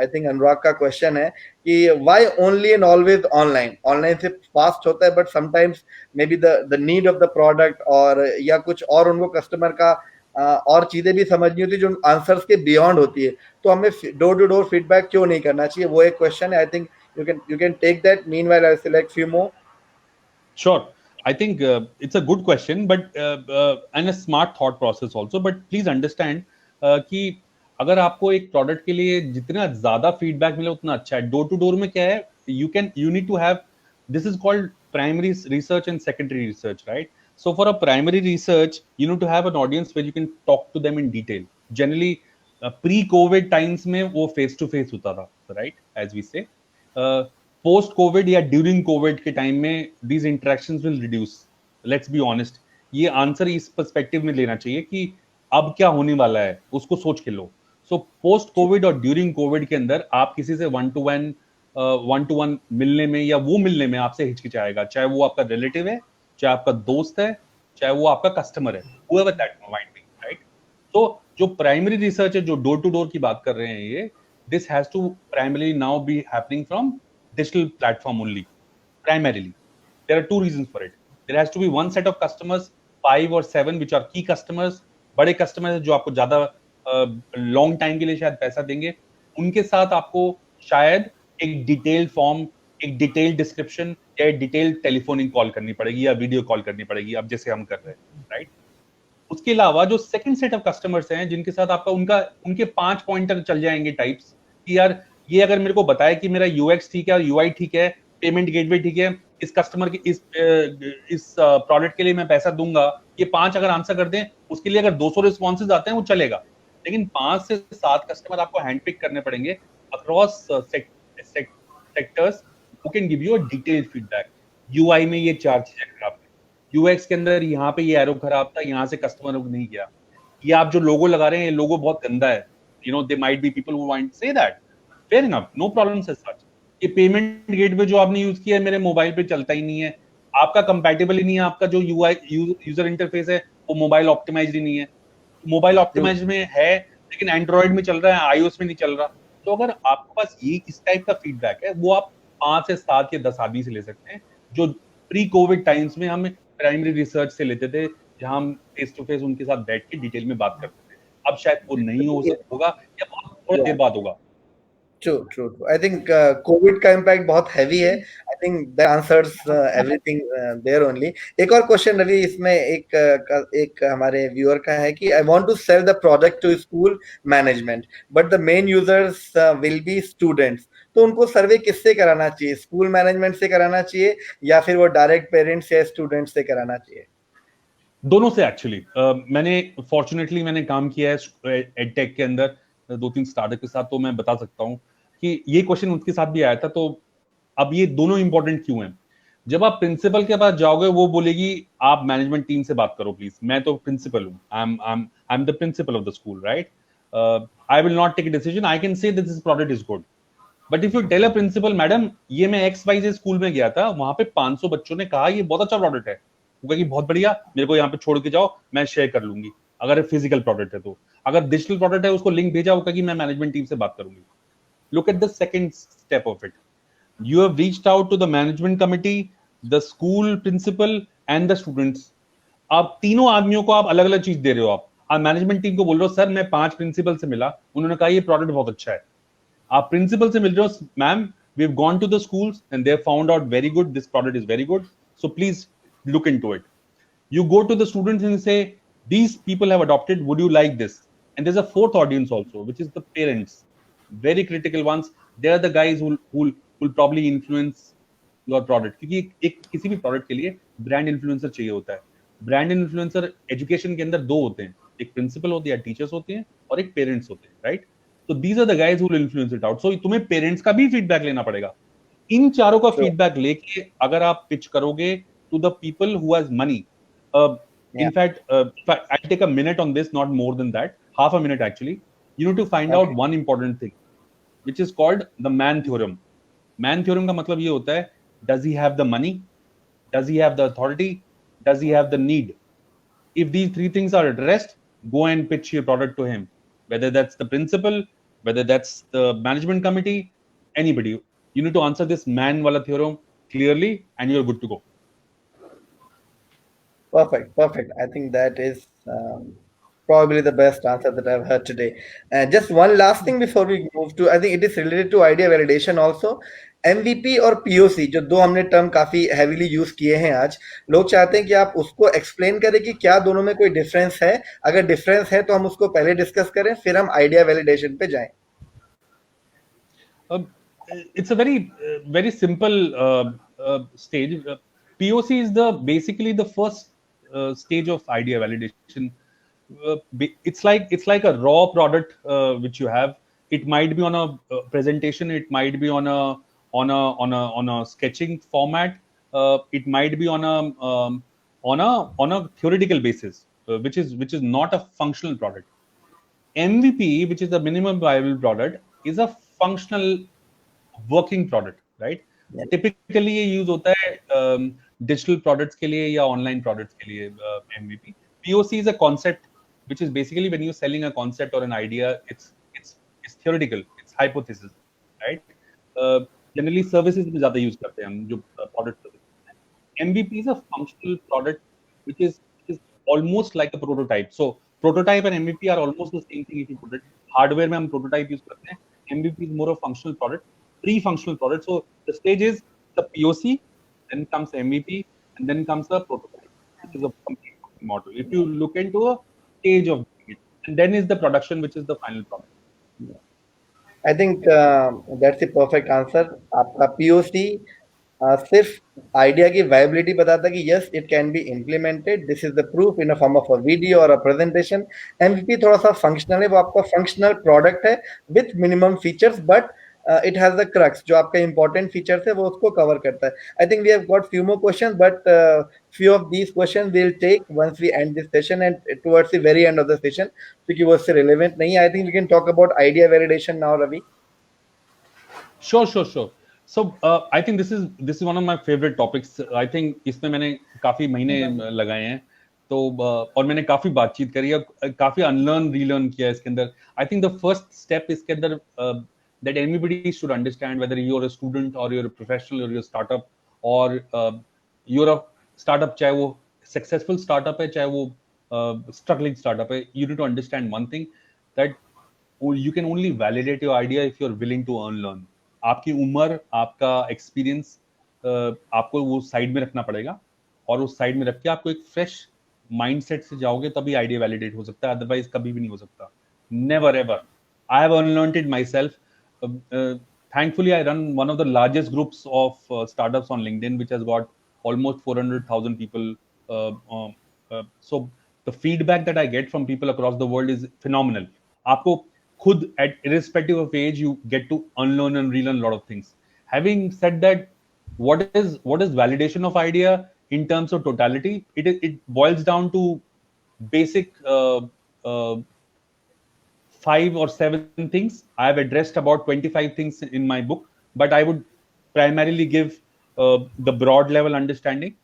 A: I think अनुराग का question है कि why only and always online? Online से fast होता है, but sometimes maybe the need of the product और या कुछ और उनको customer का और चीजें भी समझनी होती है जो आंसर्स के बियॉन्ड होती है, तो हमें डोर टू डोर फीडबैक क्यों नहीं करना चाहिए, वो एक क्वेश्चन है. I think you can take that. Meanwhile, I'll select few more.
B: Sure. I think it's a good question, but and a smart thought process also. But please understand कि अगर आपको एक प्रोडक्ट के लिए जितना ज्यादा फीडबैक मिले उतना अच्छा है. डोर टू डोर में क्या है, you need to have, this is called primary research and secondary research, right? So for a primary research, you need to have an audience where you can talk to them in detail. Generally, pre-COVID times में वो face to face होता था, right? As we say, post-COVID या during COVID के time में these interactions will reduce. Let's be honest. ये answer इस perspective में लेना चाहिए कि अब क्या होने वाला है उसको सोच के लो. सो पोस्ट कोविड और ड्यूरिंग कोविड के अंदर आप किसी से वन टू वन मिलने में या वो मिलने में आपसे हिचकिचाएगा, चाहे वो आपका रिलेटिव है, चाहे आपका दोस्त है, चाहे वो आपका कस्टमर है, whoever that might be, right? तो जो प्राइमरी रिसर्च है, जो डोर टू डोर की बात कर रहे हैं, ये this has to primarily now be happening from digital platform only. Primarily, there are two reasons for it. There has to be one set of customers, 5 or 7 which are key customers. बड़े customer जो आपको ज्यादा long time के लिए शायद पैसा देंगे, उनके साथ आपको शायद एक डिटेल्ड फॉर्म, एक डिटेल्ड डिस्क्रिप्शन या एक डिटेल्ड टेलीफोनिक कॉल करनी पड़ेगी या वीडियो कॉल करनी पड़ेगी, अब जैसे हम कर रहे हैं, राइट? उसके अलावा जो सेकंड सेट ऑफ कस्टमर्स हैं जिनके साथ आपका उनके 5 पॉइंटर चल जाएंगे टाइप्स कि यार ये अगर मेरे को बताए कि मेरा यूएक्स ठीक है और यूआई ठीक है, पेमेंट गेटवे ठीक है, इस कस्टमर के इस प्रोडक्ट के लिए मैं पैसा दूंगा, ये 5 अगर आंसर कर दें, उसके लिए अगर 200 रिस्पॉन्सेज आते हैं वो चलेगा. लेकिन 5 से 7 कस्टमर आपको हैंडपिक करने पड़ेंगे across sectors who can give you a detailed feedback. UI में ये 4 चीजें खराब है, यूएक्स के अंदर यहाँ पे ये एरो खराब था, यहाँ से कस्टमर नहीं गया, ये आप जो लोगो लगा रहे हैं ये लोगो बहुत गंदा है, you know there might be people who might say that, fair enough, no problems as such. ये पेमेंट गेटवे जो आपने यूज किया है मेरे मोबाइल पे चलता ही नहीं है, आपका कंपैटिबल ही नहीं है, आपका जो यूआई यूजर इंटरफेस है वो मोबाइल ऑप्टिमाइज्ड ही नहीं है, मोबाइल ऑप्टिमाइज्ड में है लेकिन एंड्रॉइड में चल रहा है, आईओएस में नहीं चल रहा. तो अगर आपके पास ये इस टाइप का फीडबैक है, वो आप 5 से 7 या 10 आदमी से ले सकते हैं, जो प्री कोविड टाइम्स में हम प्राइमरी रिसर्च से लेते थे, जहां हम फेस टू फेस उनके साथ बैठ के डिटेल में बात करते थे. अब शायद वो नहीं होगा या बहुत थोड़ी देर बाद होगा.
A: True. I think COVID का impact बहुत heavy है. I think that answers everything there only. एक और question रवि इसमें एक हमारे viewer का है कि I want to sell the product to school management, but the main users will be students. तो उनको सर्वे किससे कराना चाहिए? स्कूल मैनेजमेंट से कराना चाहिए या फिर वो डायरेक्ट पेरेंट्स या स्टूडेंट्स से कराना चाहिए?
B: दोनों से एक्चुअली. फॉर्चुनेटली मैंने काम किया है एडटेक के अंदर 2-3 स्टार्टअप के साथ, तो मैं बता सकता हूँ कि ये क्वेश्चन उसके साथ भी आया था. तो अब ये दोनों इंपॉर्टेंट क्यों हैं? जब आप प्रिंसिपल के पास जाओगे वो बोलेगी आप मैनेजमेंट टीम से बात करो प्लीज, मैं तो प्रिंसिपल हूँ, I am the principal of the school, right? I will not take a decision, I can say this product is good. But if you tell a principal madam ये मैं XYZ school में गया था, वहां पे 500 बच्चों ने कहा ये बहुत अच्छा प्रोडक्ट है, वो कहेगी बहुत बढ़िया, मेरे को यहाँ पे छोड़ के जाओ, मैं शेयर कर लूंगी. अगर फिजिकल प्रोडक्ट है तो, अगर डिजिटल प्रोडक्ट है उसको लिंक भेजा, वो कहेगी मैं मैनेजमेंट टीम से बात करूंगी. Look at the second step of it. You have reached out to the management committee, the school principal and the students. आप तीनों आदमियों को आप अलग अलग चीज दे रहे हो. आप मैनेजमेंट टीम को बोल रहे हो सर मैं 5 प्रिंसिपल से मिला, उन्होंने कहा ये प्रोडक्ट बहुत अच्छा है. आप प्रिंसिपल से मिल रहे हो, ma'am we have gone to the schools and they have found out very good, this product is very good, so please look into it. You go to the students and say these people have adopted, would you like this? And there's a fourth audience also, which is the parents, very critical ones. They are the guys who will probably influence your product, क्योंकि एक किसी भी product के लिए brand influencer चाहिए होता है. Brand influencer education के अंदर 2 होते हैं, एक प्रिंसिपल होते हैं, टीचर्स होते हैं और एक पेरेंट्स होते हैं, राइट? तो these are the guys who will influence it out. So तुम्हें पेरेंट्स का भी फीडबैक लेना पड़ेगा. इन चारों का फीडबैक लेके अगर आप पिच करोगे to the people who has money, in fact, I'll take a minute on this, not more than that, half a minute actually. You need to find out one important thing, which is called the man theorem. Man theorem का मतलब ये होता है, does he have the money, does he have the authority, does he have the need? If these 3 things are addressed, go and pitch your product to him, whether that's the principal, whether that's the management committee, anybody. You need to answer this man wala theorem clearly and you're good to go.
A: Perfect. I think that is probably the best answer that I've heard today. Just one last thing before we move to, I think it is related to idea validation also. MVP और POC जो 2 हमने term काफी heavily use किए हैं आज, लोग चाहते हैं कि आप उसको एक्सप्लेन करें कि क्या दोनों में कोई डिफरेंस है. अगर डिफरेंस है तो हम उसको पहले डिस्कस करें, फिर हम आइडिया वैलिडेशन पे जाएं.
B: It's a very simple stage. POC is basically the first stage of idea validation. It's like a raw product which you have. It might be on a presentation, it might be on a sketching format, it might be on a theoretical basis, which is not a functional product. MVP, which is the minimum viable product, is a functional working product, right?
A: Yeah.
B: Typically ये use होता है digital products के लिए या online products के लिए. MVP POC is a concept which is basically when you're selling a concept or an idea, it's theoretical, it's hypothesis, right? Generally services में ज्यादा यूज करते हैं हम जो product. MVP is a functional product which is almost like a prototype. So prototype and MVP are almost the same thing if you put it. Hardware में हम prototype use करते हैं. MVP is more of functional product, pre-functional product. So the stage is the POC, then comes MVP, and then comes the prototype, which is a complete model. If you look into a stage of it, and then is the production, which is the final product.
A: I think that's the perfect answer. आपका POC सिर्फ idea की viability बताता है कि yes it can be implemented, this is the proof in a form of a video और a presentation. MVP थोड़ा सा functional है, वो आपका फंक्शनल प्रोडक्ट है with minimum features, but it has the crux, जो आपका इंपॉर्टेंट फीचर्स है वो उसको कवर करता है. I think we have got few more questions, but few of these questions we'll take once we end this session and towards the very end of the session, क्योंकि वो उससे relevant नहीं है. I think we can talk about idea validation now, Ravi.
B: Sure. So I think this is one of my favorite topics. I think इसमें मैंने काफी महीने लगाए हैं, तो और मैंने काफी बातचीत करी है, काफी अनलर्न रीलर्न किया है इसके अंदर. I think the first step इसके अंदर that anybody should understand, whether you're a student or you're a professional or you're a startup or you're a startup, चाहे वो successful startup है, चाहे वो struggling startup है, you need to understand one thing, that you can only validate your idea if you're willing to learn. आपकी उम्र, आपका experience आपको वो साइड में रखना पड़ेगा, और उस साइड में रख के आपको एक फ्रेश माइंडसेट से जाओगे तभी आइडिया वैलिडेट हो सकता है, अदरवाइज कभी भी नहीं हो सकता. Never ever. I have unlearned it myself. Thankfully, I run one of the largest groups of startups on LinkedIn, which has got almost 400,000 people. So the feedback that I get from people across the world is phenomenal. आपको खुद, at irrespective of age, you get to unlearn and relearn a lot of things. Having said that, what is validation of idea in terms of totality? It boils down to basic 5 or 7 things. I have addressed about 25 things in my book, but I would primarily give the broad level understanding.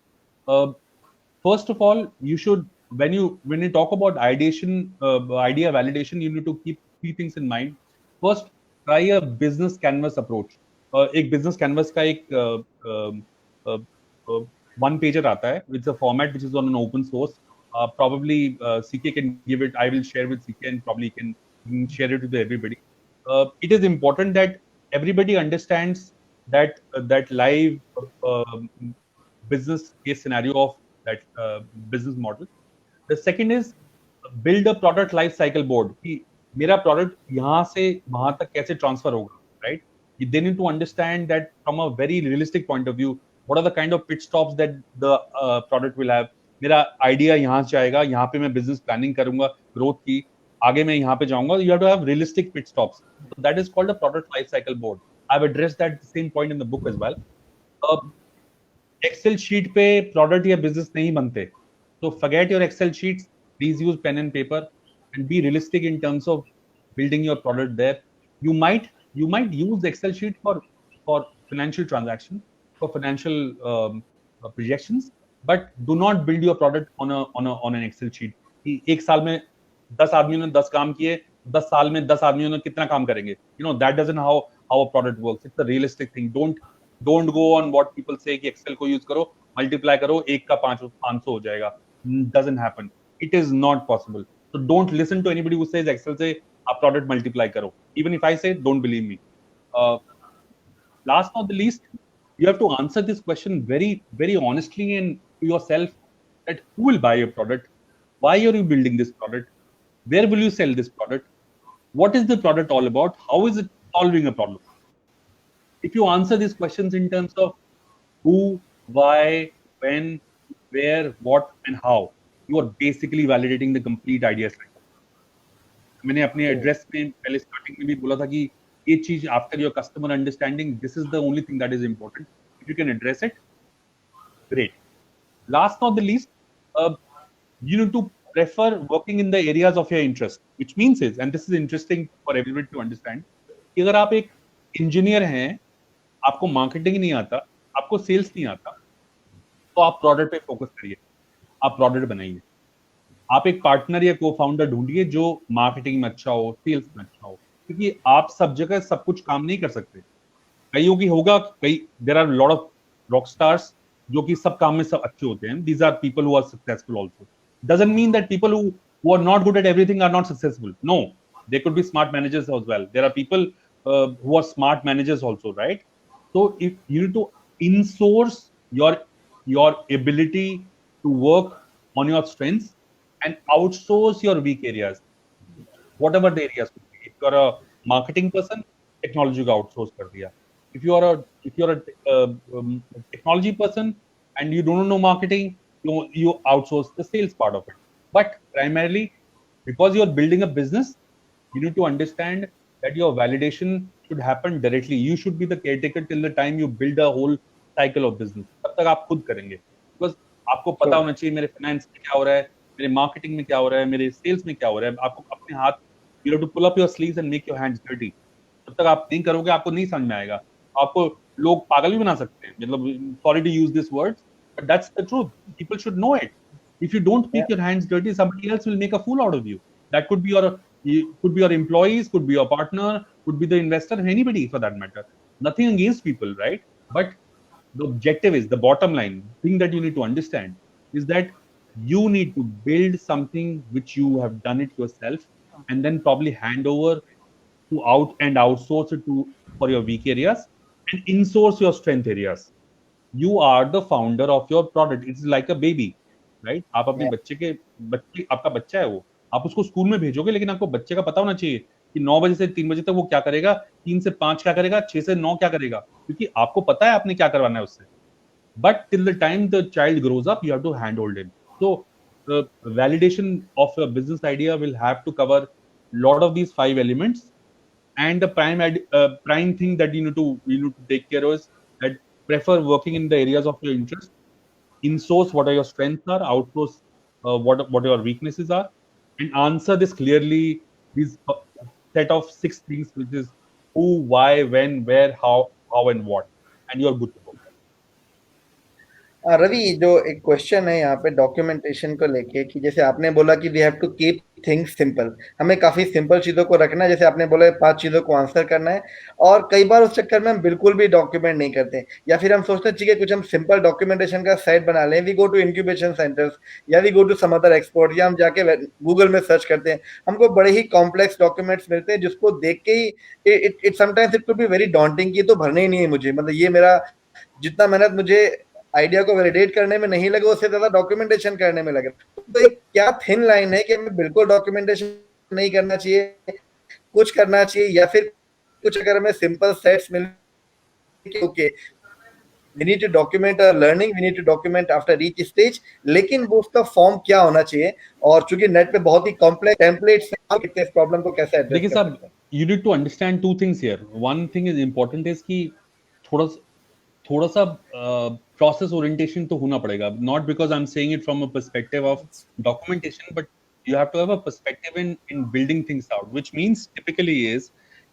B: First of all, you should, when you talk about idea validation, you need to keep 3 things in mind. First, try a business canvas approach. एक business canvas का एक one pager आता है. It's a format which is on an open source. Probably CK can give it. I will share with CK, and probably can share it with everybody. It is important that everybody understands that live business case scenario of that business model. The second is build a product life cycle board. कि मेरा product यहाँ से वहां तक कैसे transfer होगा, right? They need to understand that from a very realistic point of view, what are the kind of pit stops that the product will have. मेरा idea यहाँ से आएगा, यहाँ पे मैं बिजनेस प्लानिंग करूंगा ग्रोथ की, आगे मैं यहाँ पे जाऊंगा. You have to have realistic pit stops. So that is called a product life cycle board. I've addressed that same point in the book as well. Excel sheet पे product या business नहीं बनते. So forget your Excel sheets. Please use pen and paper and be realistic in terms of building your product there. You might use the Excel sheet for financial transaction, for financial projections, but do not build your product on an Excel sheet. एक साल में 10 आदमियों ने 10 काम किए, 10 साल में 10 आदमियों ने कितना काम करेंगे? You know, that doesn't how a product works. It's a realistic thing. Don't go on what people say कि Excel को use करो, multiply करो, 1 का 500 हो जाएगा. Doesn't happen. It is not possible. So don't listen to anybody who says Excel से आप product multiply करो. Even if I say, don't believe me. Last not the least, you have to answer this question very, very honestly and to yourself, that who will buy your product? Why are you building this product? Where will you sell this product? What is the product all about? How is it solving a problem? If you answer these questions in terms of who, why, when, where, what, and how, you are basically validating the complete idea set. मैंने अपने address में पहले starting में भी बोला था कि ये चीज after your customer understanding this is the only thing that is important. If you can address it, great. Last not the least, you need to prefer working in the areas of your interest, which means is, and this is interesting for everyone to understand, कि अगर आप एक engineer हैं, आपको marketing नहीं आता, आपको sales नहीं आता, तो आप प्रोडक्ट पे फोकस करिए, आप प्रोडक्ट बनाइए. आप एक पार्टनर या को फाउंडर ढूंढिए जो मार्केटिंग में अच्छा हो, सेल्स में अच्छा हो, क्योंकि आप सब जगह सब कुछ काम नहीं कर सकते. कईयों की होगा, कई there are lot of rock stars जो कि सब काम में सब अच्छे होते हैं. These are people who are successful also. Doesn't mean that people who are not good at everything are not successful. No, they could be smart managers as well. There are people who are smart managers also, right? So if you need to in-source your ability to work on your strengths and outsource your weak areas, whatever the areas could be. If you are a marketing person, technology को outsource कर दिया. If you are a technology person and you don't know marketing, you outsource the sales part of it. But primarily, because you are building a business, you need to understand that your validation should happen directly. You should be the caretaker till the time you build a whole cycle of business. तब तक आप खुद करेंगे, because आपको पता होना चाहिए मेरे फाइनेंस में क्या हो रहा है, मेरे मार्केटिंग में क्या हो रहा है, मेरे सेल्स में क्या हो रहा है. आपको अपने हाथ, you have to pull up your sleeves and make your hands dirty. तब तक आप नहीं करोगे, आपको नहीं समझ में आएगा. आपको लोग पागल भी बना सकते हैं. मतलब sorry to use this word, but that's the truth. People should know it. If you don't make your hands dirty, somebody else will make a fool out of you. That could be your employees, could be your partner, could be the investor, anybody for that matter. Nothing against people, right? But the objective is, the bottom line thing that you need to understand is that you need to build something which you have done it yourself, and then probably hand over to outsource it for your weak areas and in-source your strength areas. You are the founder of your product. It's like a baby, right? आप अपने बच्चे आपका बच्चा है, वो आप उसको school में भेजोगे, लेकिन आपको बच्चे का पता होना चाहिए कि 9 बजे से 3 बजे तक वो क्या करेगा, 3 से 5 क्या करेगा, 6 से 9 क्या करेगा, क्योंकि आपको पता है आपने क्या करवाना है उससे. But till the time the child grows up, you have to handhold him. So the validation of a business idea will have to cover lot of these 5 elements. And the prime thing that you need to take care of is that prefer working in the areas of your interest. In-source what are your strengths are, outsource what your weaknesses are, and answer this clearly. These set of 6 things, which is who, why, when, where, how, and what, and you're good to go.
A: Ravi, जो एक question है यहाँ पे documentation को लेके, कि जैसे आपने बोला कि we have to keep things simple, हमें काफी सिंपल चीजों को रखना है. जैसे आपने बोला 5 चीजों को आंसर करना है, और कई बार उस चक्कर में हम बिल्कुल भी डॉक्यूमेंट नहीं करते, या फिर हम सोचते हैं ठीक है कुछ हम सिंपल डॉक्यूमेंटेशन का साइट बना लें. We go to incubation centres या we go to some other expert, या हम जाके गूगल में सर्च करते हैं. हमको बड़े ही कॉम्प्लेक्स डॉक्यूमेंट्स मिलते हैं जिसको देख के ही it sometimes it could be very daunting कि तो भरने ही नहीं है मुझे, मतलब ये मेरा जितना मेहनत मुझे आइडिया को वैलिडेट करने में नहीं लगे, उससे ज्यादा डॉक्यूमेंटेशन करने में लगे. तो एक क्या थिन लाइन है कि हमें बिल्कुल डॉक्यूमेंटेशन नहीं करना चाहिए, कुछ करना चाहिए, या फिर कुछ अगर हमें सिंपल सेट्स मिले, okay we need to document our learning, we need to document after each stage, लेकिन वो उसका फॉर्म क्या होना चाहिए. और चूंकि नेट पे बहुत ही कॉम्प्लेक्स टेम्पलेट्स हैं, आप इस प्रॉब्लम को कैसे एड्रेस
B: देखिए साहब, you need to understand 2 things here. One thing is important is कि थोड़ा सा process orientation तो होना पड़ेगा. Not because I'm saying it from a perspective of documentation, but you have to have a perspective in building things out, which means typically is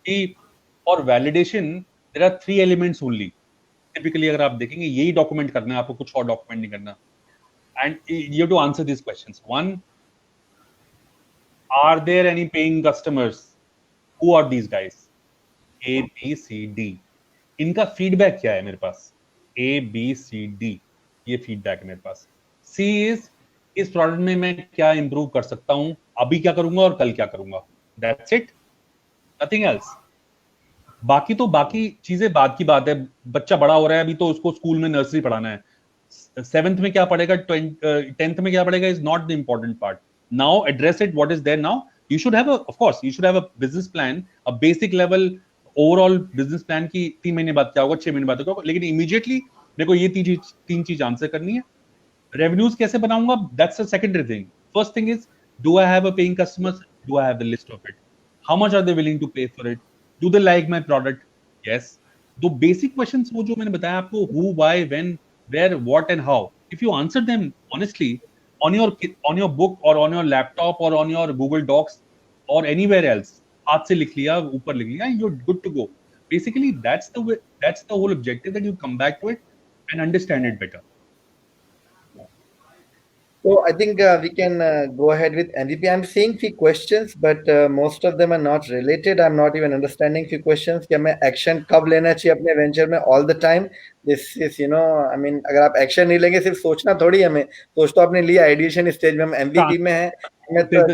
B: कि for validation there are 3 elements only. Typically अगर आप देखेंगे यही document करना है, आपको कुछ और डॉक्यूमेंट नहीं करना. And you have to answer these questions. 1, are there any paying customers? Who are these guys? A, B, C, D. इनका फीडबैक क्या है मेरे पास? A, B, C, D, ये फीडबैक है मेरे पास. C is इस प्रोडक्ट में मैं क्या इंप्रूव कर सकता हूं, अभी क्या करूंगा और कल क्या करूंगा. That's it, nothing else. बाकी चीजें बाद की बात है. बच्चा बड़ा हो रहा है, अभी तो उसको स्कूल में नर्सरी पढ़ाना है. 7th में क्या पढ़ेगा, 10th में क्या पढ़ेगा is not the important part. Now address it what is there now. You should have a business plan, a basic level overall business plan की 3 महीने बाद क्या होगा, 6 महीने बाद क्या होगा, लेकिन इमीडिएटली मेरे को ये 3 चीज आंसर करनी है. revenues कैसे बनाऊंगा, that's the secondary thing. First thing is, do I have a paying customers? Do I have the list of it? How much are they willing to pay for it? Do they like my product? Yes. The basic questions वो जो मैंने बताया आपको, who, why, when, where, what and how, if you answer them honestly on your book or on your laptop or on your Google Docs or anywhere else, हाथ से लिख लिया, ऊपर लिख लिया, you're good to go. Basically, that's the whole objective, that you come back to it and understand it better.
A: So I think we can go ahead with MVP. I'm seeing few questions, but most of them are not related. I'm not even understanding few questions. कि हमें action कब लेना चाहिए अपने venture में all the time. This is, you know, I mean, अगर आप action नहीं लेंगे, सिर्फ सोचना थोड़ी हमें. सोच तो आपने लिया, ideation stage में हम MVP में हैं. हमें तो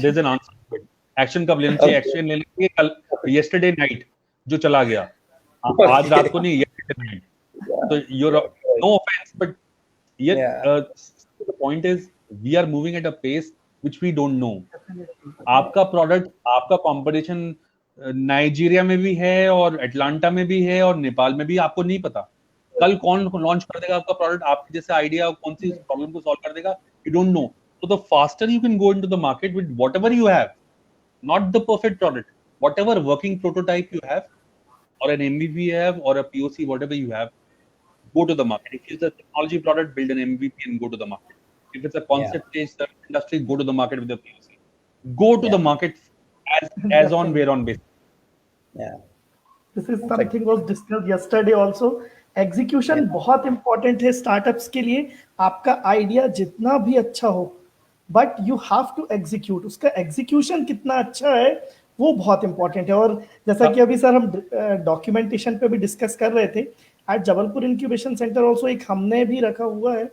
B: there's an answer to it. Action कब लेना चाहिए? Action लेने के कल, yesterday night जो चला गया, आज रात को नहीं, yesterday night. So you're no offense, but the point is, we are moving at a pace which we don't know. आपका प्रोडक्ट, आपका कंपटीशन नाइजीरिया में भी है और अटलांटा में भी है और नेपाल में भी, आपको नहीं पता कल कौन लॉन्च कर देगा आपका प्रोडक्ट, आपके जैसे आइडिया कौन सी प्रॉब्लम को सॉल्व कर देगा, you don't know. So the faster you can go into the market with whatever you have, not the perfect product, whatever working prototype you have, or an MVP you have, or a POC, whatever you have, go to the market. If it's a technology product, build an MVP and go to the market. If it's a concept stage industry, go to the market with a POC. Go to the market as on where on basis.
A: Yeah.
C: This is something was discussed yesterday also. Execution बहुत important है startups के लिए. आपका idea जितना भी अच्छा हो, but you have to execute. उसका execution कितना अच्छा है वो बहुत important है. और जैसा कि अभी सर हम documentation पे भी discuss कर रहे थे, at Jabalpur incubation centre also एक हमने भी रखा हुआ है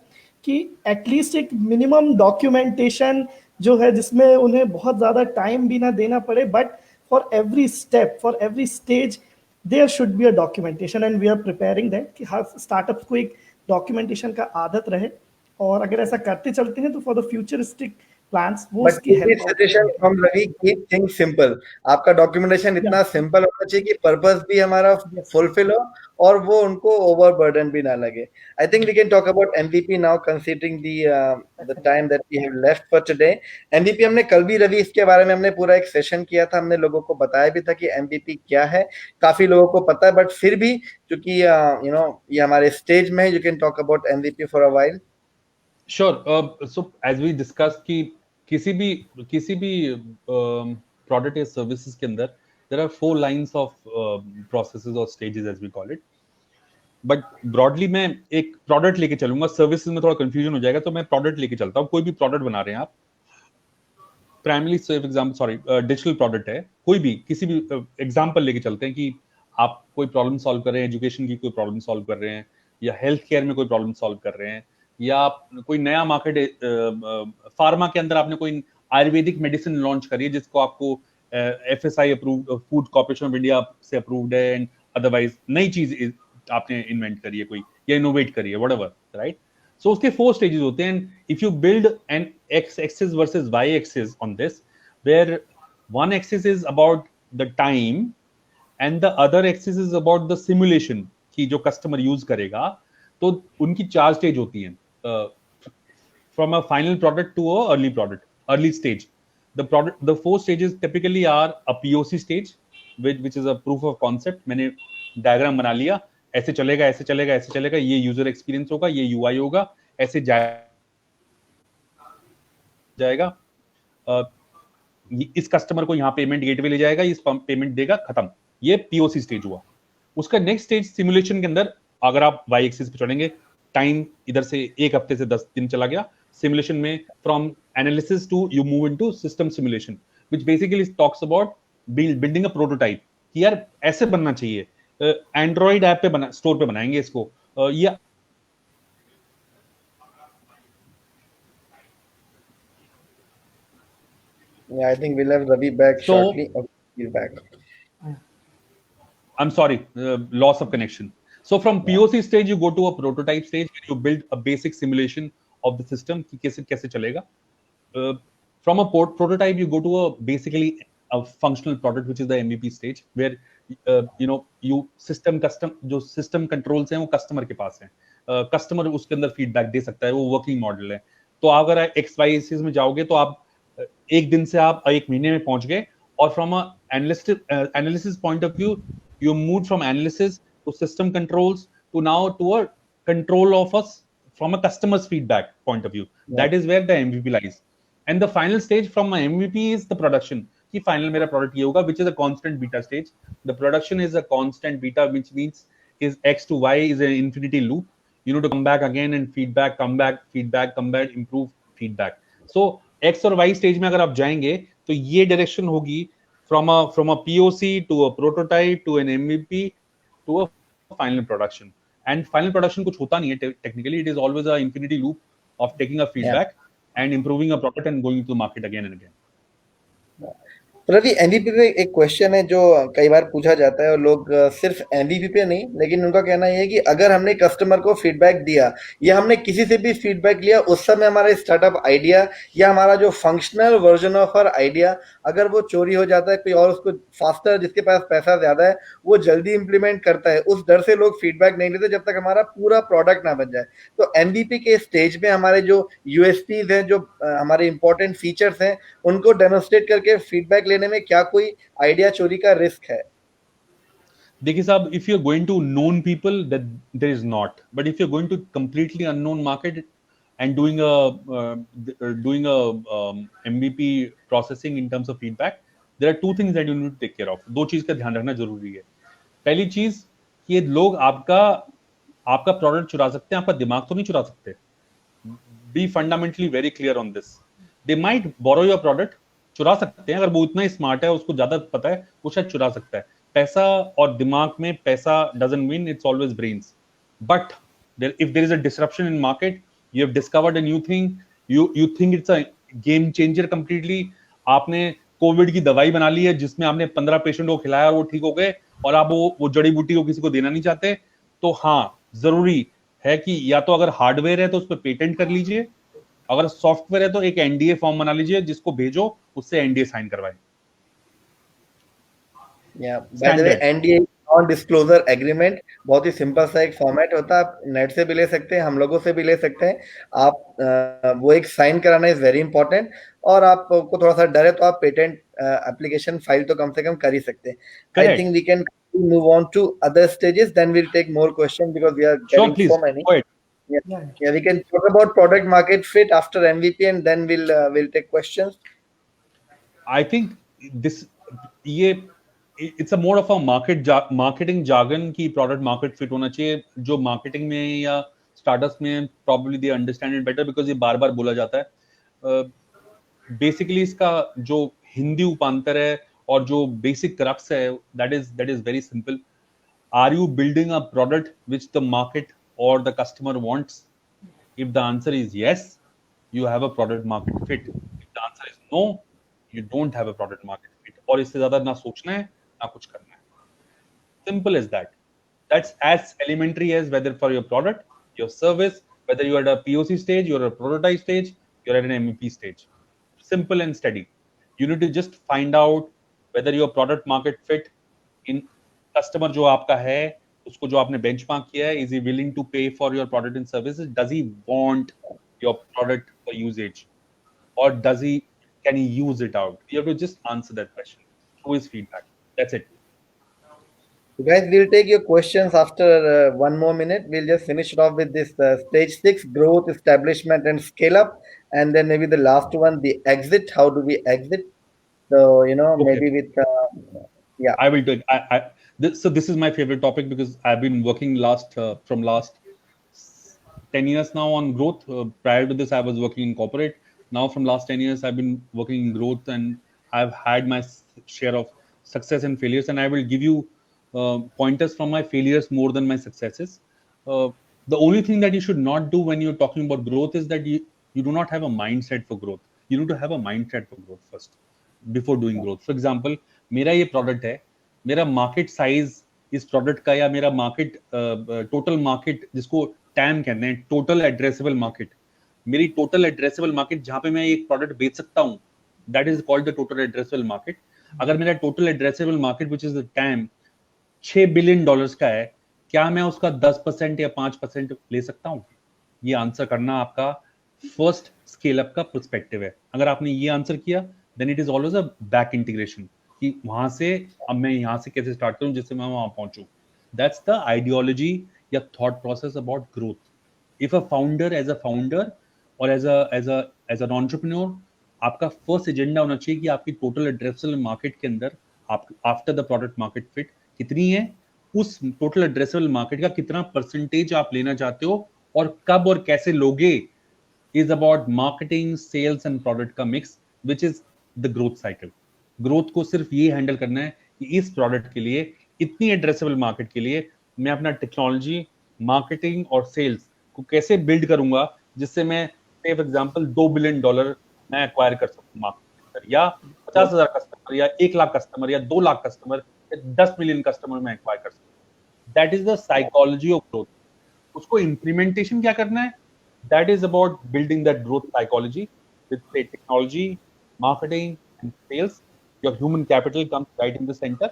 C: कि एटलीस्ट एक मिनिमम डॉक्यूमेंटेशन जो है जिसमें उन्हें बहुत ज़्यादा टाइम भी ना देना पड़े, but for every step, for every stage there should be a documentation, and we are preparing that कि हर स्टार्टअप्स को एक डॉक्यूमेंटेशन का आदत रहे. और अगर ऐसा करते चलते हैं तो फॉर द फ्यूचरिस्टिक प्लान्स वो उसकी help.
A: Suggestion from Ravi, keep things simple. आपका डॉक्यूमेंटेशन इतना सिंपल होना चाहिए कि पर्पस भी हमारा फुलफिल हो और वो उनको ओवरबर्डन भी ना लगे. I think we can talk about MVP now, considering the time that we have left for today. MVP हमने कल भी रवि इसके बारे में हमने पूरा एक सेशन किया था, हमने लोगों को बताया भी था कि एमवीपी क्या है. काफी लोगों को पता है, बट फिर भी क्योंकि यू नो ये हमारे स्टेज में, you can talk about MVP for a while.
B: Sure. So as we discussed कि किसी भी product या services के अंदर there are 4 lines of processes or stages as we call it. But broadly मैं एक product लेके चलूंगा, services में थोड़ा confusion हो जाएगा, तो मैं product लेके चलता हूँ. कोई भी product बना रहे हैं आप, primarily for example digital product है, कोई भी किसी भी example लेके चलते हैं कि आप कोई problem solve कर रहे हैं, education की कोई problem solve कर रहे हैं, या health care में कोई problem solve कर रहे हैं, या आप कोई नया मार्केट फार्मा के अंदर आपने कोई आयुर्वेदिक मेडिसिन लॉन्च करी है जिसको आपको FSI approved, food corporation of India से अप्रूव्ड है, एंड अदरवाइज नई चीज आपने इन्वेंट करी है कोई या इनोवेट करी है, व्हाटएवर, राइट. सो उसके 4 स्टेजेस होते हैं. If you build an X axis versus Y axis on this, where one axis is about the time and the other axis is about the simulation की जो कस्टमर यूज करेगा, तो उनकी 4 stage होती हैं. From a final product to a early stage. The 4 stages typically are a POC stage, which is a proof of concept. मैंने diagram बना लिया, ऐसे चलेगा, ऐसे चलेगा, ऐसे चलेगा, ये यूजर एक्सपीरियंस होगा, ये UI होगा, ऐसे जाएगा, इस कस्टमर को यहाँ पेमेंट गेटवे ले जाएगा, इस पेमेंट देगा, खत्म. ये POC स्टेज हुआ. उसका नेक्स्ट स्टेज सिमुलेशन के अंदर, अगर आप वाई एक्सिस पे चलेंगे, टाइम इधर से 1 हफ्ते से 10 दिन चला गया. सिमुलेशन में from analysis to you move into system simulation, which basically talks about building a prototype कि यार ऐसे बनना चाहिए, एंड्रॉइड ऐप पे स्टोर पे बनाएंगे इसको, या
A: I think we'll have Ravi back shortly. Okay, he's back.
B: I'm sorry, loss of connection. So from POC stage, you go to a prototype stage where you build a basic simulation of the system कि कैसे चलेगा. From a prototype, you go to basically a functional product, which is the MVP stage, where you system controls हैं वो customer के पास हैं. Customer उसके अंदर feedback दे सकता है, वो वर्किंग मॉडल है। तो अगर एक्स वाई एक्सिस में जाओगे तो आप एक दिन से आप एक महीने में पहुंच गए, और from analysis point of view you moved from analysis to system controls to now to a control of us from a customer's feedback point of view.
A: Yeah.
B: That is where the MVP lies. And the final stage from my MVP is the production. कि final मेरा product ये होगा, which is a constant beta stage. The production is a constant beta, which means is X to Y is an infinity loop. You need to come back again and feedback, come back, feedback, come back, improve feedback. So X और Y stage में अगर आप जाएंगे तो ये direction होगी from a POC to a prototype to an MVP to a final production. And final production कुछ होता नहीं है technically. It is always a infinity loop of taking a feedback and improving a product and going to market again and again.
A: Ravi, MVP पे एक question है जो कई बार पूछा जाता है, और लोग सिर्फ एमवीपी पे नहीं, लेकिन उनका कहना यह है कि अगर हमने कस्टमर को फीडबैक दिया या हमने किसी से भी फीडबैक लिया, उस समय हमारा स्टार्टअप आइडिया या हमारा जो functional version of our idea अगर वो चोरी हो जाता है, कोई और उसको फास्टर, जिसके पास पैसा ज्यादा है, वो जल्दी इंप्लीमेंट करता है, उस डर से लोग फीडबैक नहीं लेते जब तक हमारा पूरा प्रोडक्ट ना बन जाए। तो एमवीपी के स्टेज में हमारे जो यूएसपीज हैं, जो हमारे इंपॉर्टेंट फीचर्स हैं, उनको डेमोन्स्ट्रेट करके फीडबैक लेने में क्या कोई आइडिया चोरी का रिस्क है?
B: देखिए साहब, if you're going to known people, that there is not. But if you're going to completely unknown market and doing a MVP processing in terms of feedback, there are two things that you need to take care of. दो चीज का ध्यान रखना जरूरी है। पहली चीज कि ये लोग आपका प्रोडक्ट चुरा सकते हैं, आपका दिमाग तो नहीं चुरा सकते। Be fundamentally very clear on this. They might borrow your product, चुरा सकते हैं, अगर वो इतना स्मार्ट है, उसको ज्यादा पता है, वो शायद चुरा सकता है। पैसा और दिमाग में, पैसा doesn't win, it's always brains. But if there is a disruption in market, you have discovered a new thing, you think it's a game changer completely. आपने कोविड की दवाई बना ली है जिसमें आपने 15 पेशेंट को खिलाया और वो ठीक हो गए, और आप वो जड़ी बूटी को किसी को देना नहीं चाहते, तो हाँ, जरूरी है कि या तो अगर हार्डवेयर है तो उस पर पेटेंट कर लीजिए, अगर सॉफ्टवेयर है तो एक एनडीए फॉर्म बना लीजिए, जिसको भेजो, उससे एनडीए साइन करवाएं।
A: By the way, NDA non disclosure agreement बहुत ही सिंपल सा एक फॉर्मेट होता है, आप नेट से भी ले सकते हैं, हम लोगों से भी ले सकते हैं। आप वो एक साइन कराना इज वेरी इंपॉर्टेंट, और आपको थोड़ा सा डर है तो आप पेटेंट एप्लीकेशन फाइल तो कम से कम कर ही सकते हैं। I think we can move on to other stages, then we'll take more questions because we are getting so many. Yeah, we can talk about product market fit after MVP, and then we'll take questions.
B: I think it's a more of a marketing jargon कि product market fit होना चाहिए, जो marketing में या startups में probably they understand it better because ये बार बार बोला जाता है। Basically इसका जो हिंदी उपांतर है और जो basic crux है, that is very simple. Are you building a product which the market or the customer wants? If the answer is yes, you have a product market fit. If the answer is no, you don't have a product market fit. और इससे ज्यादा ना सोचना है, ना कुछ करना है। Simple as that. That's as elementary as whether for your product, your service, whether you're at a POC stage, you're at a prototype stage, you're at an MVP stage. Simple and steady. You need to just find out whether your product market fit in customer जो आपका है, उसको जो आपने benchmark किया है, is he willing to pay for your product and services? Does he want your product for usage, or can he use it out? You have to just answer that question through his feedback. That's it.
A: So guys, we'll take your questions after one more minute. We'll just finish it off with this stage 6, growth, establishment, and scale up, and then maybe the last one, the exit. How do we exit? So okay. Maybe with yeah.
B: I will do it. So this is my favorite topic because I've been working from last 10 years now on growth. Prior to this, I was working in corporate. Now from last 10 years, I've been working in growth, and I've had my share of success and failures. And I will give you pointers from my failures more than my successes. The only thing that you should not do when you're talking about growth is that you do not have a mindset for growth. You need to have a mindset for growth first before doing growth. For example, मेरा ये product है, मेरा market size इस product का, या मेरा market total market जिसको time कहते हैं, टोटल एड्रेसेबल मार्केट, मेरी टोटल एड्रेसेबल मार्केट जहां पे मैं एक प्रोडक्ट बेच सकता हूं, that is called the total addressable market. अगर मेरा total addressable market which is the time $6 billion का है, क्या मैं उसका 10% या 5% ले सकता हूँ? ये आंसर करना आपका फर्स्ट स्केल अप का पर्सपेक्टिव है। अगर आपने ये आंसर किया then it is always a back integration कि वहां से अब मैं यहाँ से कैसे स्टार्ट करूँ जिससे मैं वहां पहुंचूं। दैट्स द आइडियोलॉजी या thought process about growth. If a founder as a founder और एज एन एंटरप्रेन्योर, आपका फर्स्ट एजेंडा होना चाहिए कि आपकी टोटल एड्रेसेबल मार्केट के अंदर आप after the product market fit कितनी है, उस टोटल एड्रेसेबल मार्केट का कितना परसेंटेज आप लेना चाहते हो और कब और कैसे लोगे is about marketing, sales and product का mix, which is the growth cycle. Growth को सिर्फ ये हैंडल करना है कि इस प्रोडक्ट के लिए इतनी एड्रेसेबल मार्केट के लिए मैं अपना टेक्नोलॉजी, मार्केटिंग और सेल्स को कैसे बिल्ड करूंगा जिससे मैं फॉर एग्जांपल $2 बिलियन मैं एक्वायर कर सकूं मार्केट, या 50,000 कस्टमर या 1 लाख कस्टमर या 2 लाख कस्टमर या 10 मिलियन कस्टमर मैं एक्वायर कर सकूं। That is the psychology of growth. उसको इम्प्लीमेंटेशन क्या करना है, that is about building that growth psychology with say technology, marketing and sales. Your human capital comes right in the center.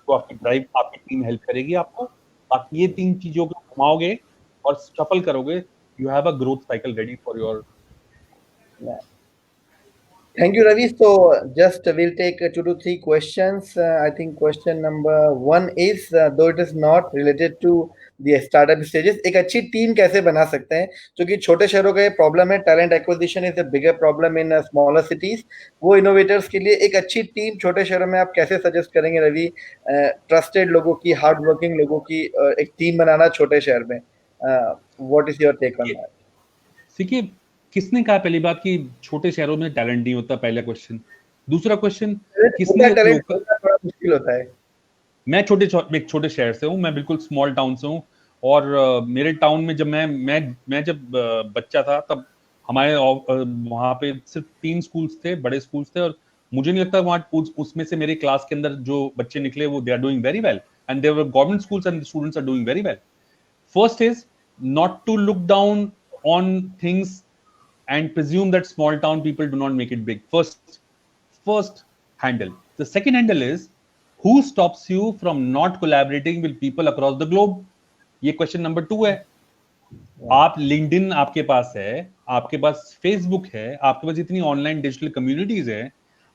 B: तो आपकी drive, आपकी टीम हेल्प करेगी आपको। बाकी ये 3 चीजों को घुमाओगे और शफल करोगे, you have a growth cycle ready for your.
A: Thank you, Ravi. So just we'll take 2 to 3 questions. I think question number 1 is, though it is not related to the startup stages, एक अच्छी team कैसे बना सकते हैं? क्योंकि छोटे शहरों का ये प्रॉब्लम है, talent acquisition is a bigger problem in smaller cities. वो इनोवेटर्स के लिए एक अच्छी टीम छोटे शहरों में आप कैसे सजेस्ट करेंगे रवि? ट्रस्टेड लोगों की, हार्ड वर्किंग लोगों की एक टीम बनाना छोटे शहर में, what is your take on that?
B: देखिए, किसने कहा पहली बात कि छोटे शहरों में टैलेंट नहीं होता? पहला क्वेश्चन। दूसरा क्वेश्चन, किसने
A: टैलेंट थोड़ा मुश्किल होता है?
B: मैं एक छोटे शहर से हूँ, मैं बिल्कुल स्मॉल टाउन से हूँ। और मेरे टाउन में जब मैं जब बच्चा था तब हमारे वहाँ पे सिर्फ 3 स्कूल्स थे, बड़े स्कूल्स थे, और मुझे नहीं लगता वहाँ उसमें से मेरे क्लास के अंदर जो बच्चे निकले वो they are doing very well, and there were government schools and students are doing very well. First is not to look down on things and presume that small town people do not make it big. First handle. The second handle is, who stops you from not collaborating with people across the globe? ये question number 2 है। आप LinkedIn आपके पास है, आपके पास Facebook है, आपके पास इतनी online digital communities है।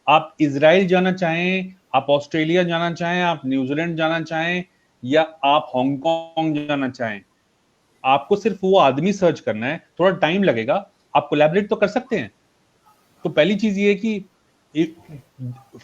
B: आप इजराइल जाना चाहें, आप ऑस्ट्रेलिया जाना चाहें, आप न्यूजीलैंड जाना चाहें, या आप हांगकांग जाना चाहें, आपको सिर्फ वो आदमी सर्च करना है। थोड़ा टाइम लगेगा, आप कोलैबोरेट तो कर सकते हैं। तो पहली चीज ये है कि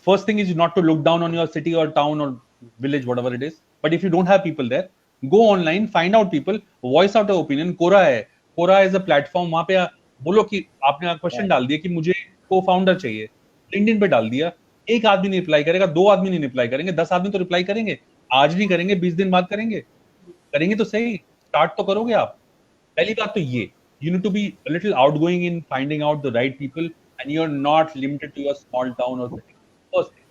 B: first thing is not to look down on your city और टाउन और village, whatever it is, but if you don't have people there, go online, find out people, voice out opinion. Quora is a platform, वहां पे बोलो कि आपने question डाल दिया कि मुझे को फाउंडर चाहिए, लिंक्डइन पे डाल दिया, एक आदमी नहीं रिप्लाई करेगा, 2 आदमी नहीं रिप्लाई करेंगे, 10 आदमी तो रिप्लाई करेंगे। आज नहीं करेंगे, 20 दिन बाद करेंगे तो सही, स्टार्ट तो करोगे आप। पहली बात तो ये, you need to be a little outgoing in finding out the right people, and you're not limited to a small town or city. First thing.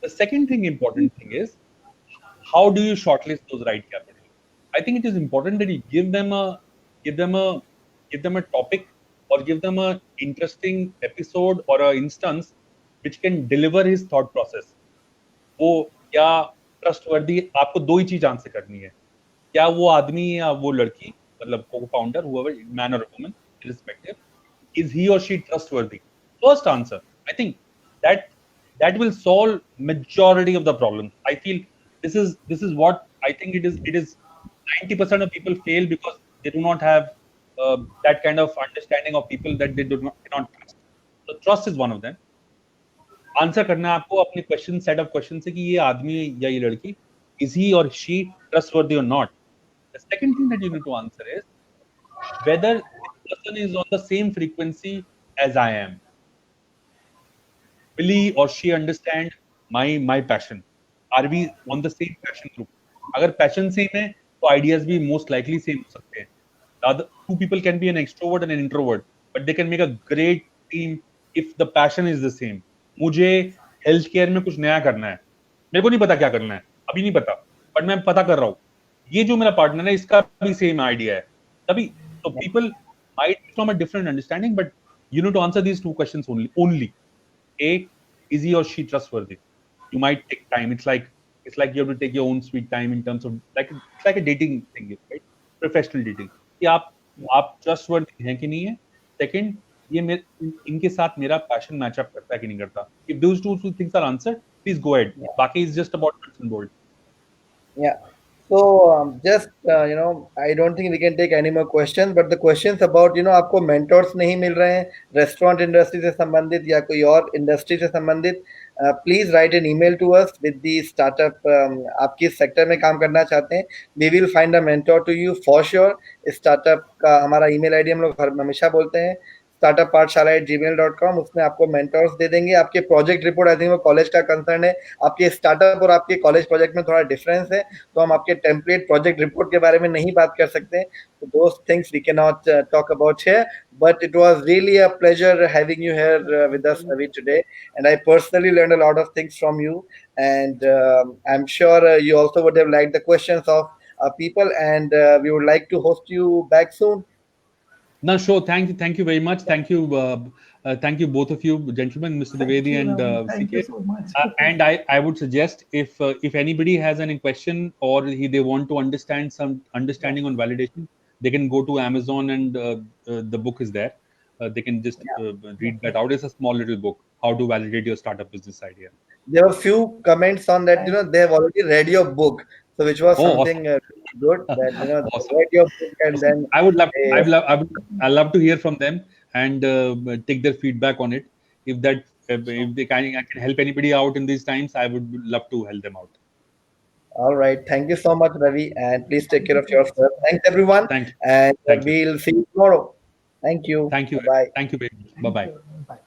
B: The second thing, important thing is, how do you shortlist those right capital? I think it is important that you give them a topic, or give them a interesting episode or a instance which can deliver his thought process. वो क्या trustworthy, आपको 2 ही चीज answer करनी है, क्या वो आदमी या वो लड़की, मतलब co-founder, whoever, man or woman, irrespective, is he or she trustworthy? First answer. I think that will solve majority of the problems. I feel this is what I think it is. It is 90% of people fail because they do not have that kind of understanding of people that they cannot trust. So trust is one of them. Answer करना है आपको अपने question, set of question से कि ये आदमी या ये लड़की, is he or she trustworthy or not. The second thing that you need to answer is whether this person is on the same frequency as I am. Will he or she understand my passion? Are we on the same passion group? अगर passion same है तो ideas भी most likely same हो सकते हैं. The other 2 people can be an extrovert and an introvert, but they can make a great team if the passion is the same. मुझे health care में कुछ नया करना है, मेरे को नहीं पता क्या करना है, अभी नहीं पता, बट मैं पता कर रहा हूँ। ये जो मेरा पार्टनर है इसका भी सेम आइडिया है, तभी तो people might from a different understanding, but you need to answer these 2 questions only. A, is he or she trustworthy? You might take time. It's It's like you have to take your own sweet time in terms of it's like a dating thing, right? Professional dating. कि आप trustworthy हैं कि नहीं है. Second, इनके साथ मेरा passion match up करता है कि नहीं करता. If those two things are answered, please go ahead. बाकी is just about nuts and bolts.
A: Yeah. So just I don't think we can take any more questions, but the questions about आपको mentors नहीं मिल रहे हैं restaurant industry से संबंधित या कोई और industry से संबंधित, please write an email to us with the startup. आप किस sector में काम करना चाहते हैं, we will find a mentor to you for sure. startup का हमारा email ID हम लोग हमेशा बोलते हैं startuppathshala@gmail.com. उसमें आपको मेंटर्स दे देंगे. आपके प्रोजेक्ट रिपोर्ट, आई थिंक वो कॉलेज का कंसर्न है, आपके स्टार्टअप और आपके कॉलेज प्रोजेक्ट में थोड़ा डिफरेंस है, तो हम आपके टेम्पलेट प्रोजेक्ट रिपोर्ट के बारे में नहीं बात कर सकते. So those things we cannot talk about here, but it was really a pleasure having you here with us, Ravi, today, and I personally learned a lot of things from you, and I'm sure you also would have liked the questions of people, and we would like to host you back soon.
B: No, sure. Thank you very much. Thank you both of you, gentlemen, Mr. Dwivedi and
C: thank you
B: CK.
C: so much.
B: And I would suggest if anybody has any question or they want to understand some understanding on validation, they can go to Amazon and the book is there. They can just read that out. It's a small little book, How to Validate Your Startup Business Idea.
A: There were few comments on that, they have already read your book, so which was something good, that
B: Awesome.
A: they read your book, and then
B: I love to hear from them and take their feedback on it. If they can help anybody out in these times, I would love to help them out.
A: All right, thank you so much, Ravi, and please take care of yourself. Thanks everyone.
B: Thank you.
A: And
B: Thank you.
A: we'll see you tomorrow. Thank you.
B: Thank you.
A: Bye.
B: Thank you very much. Bye bye.
C: Bye.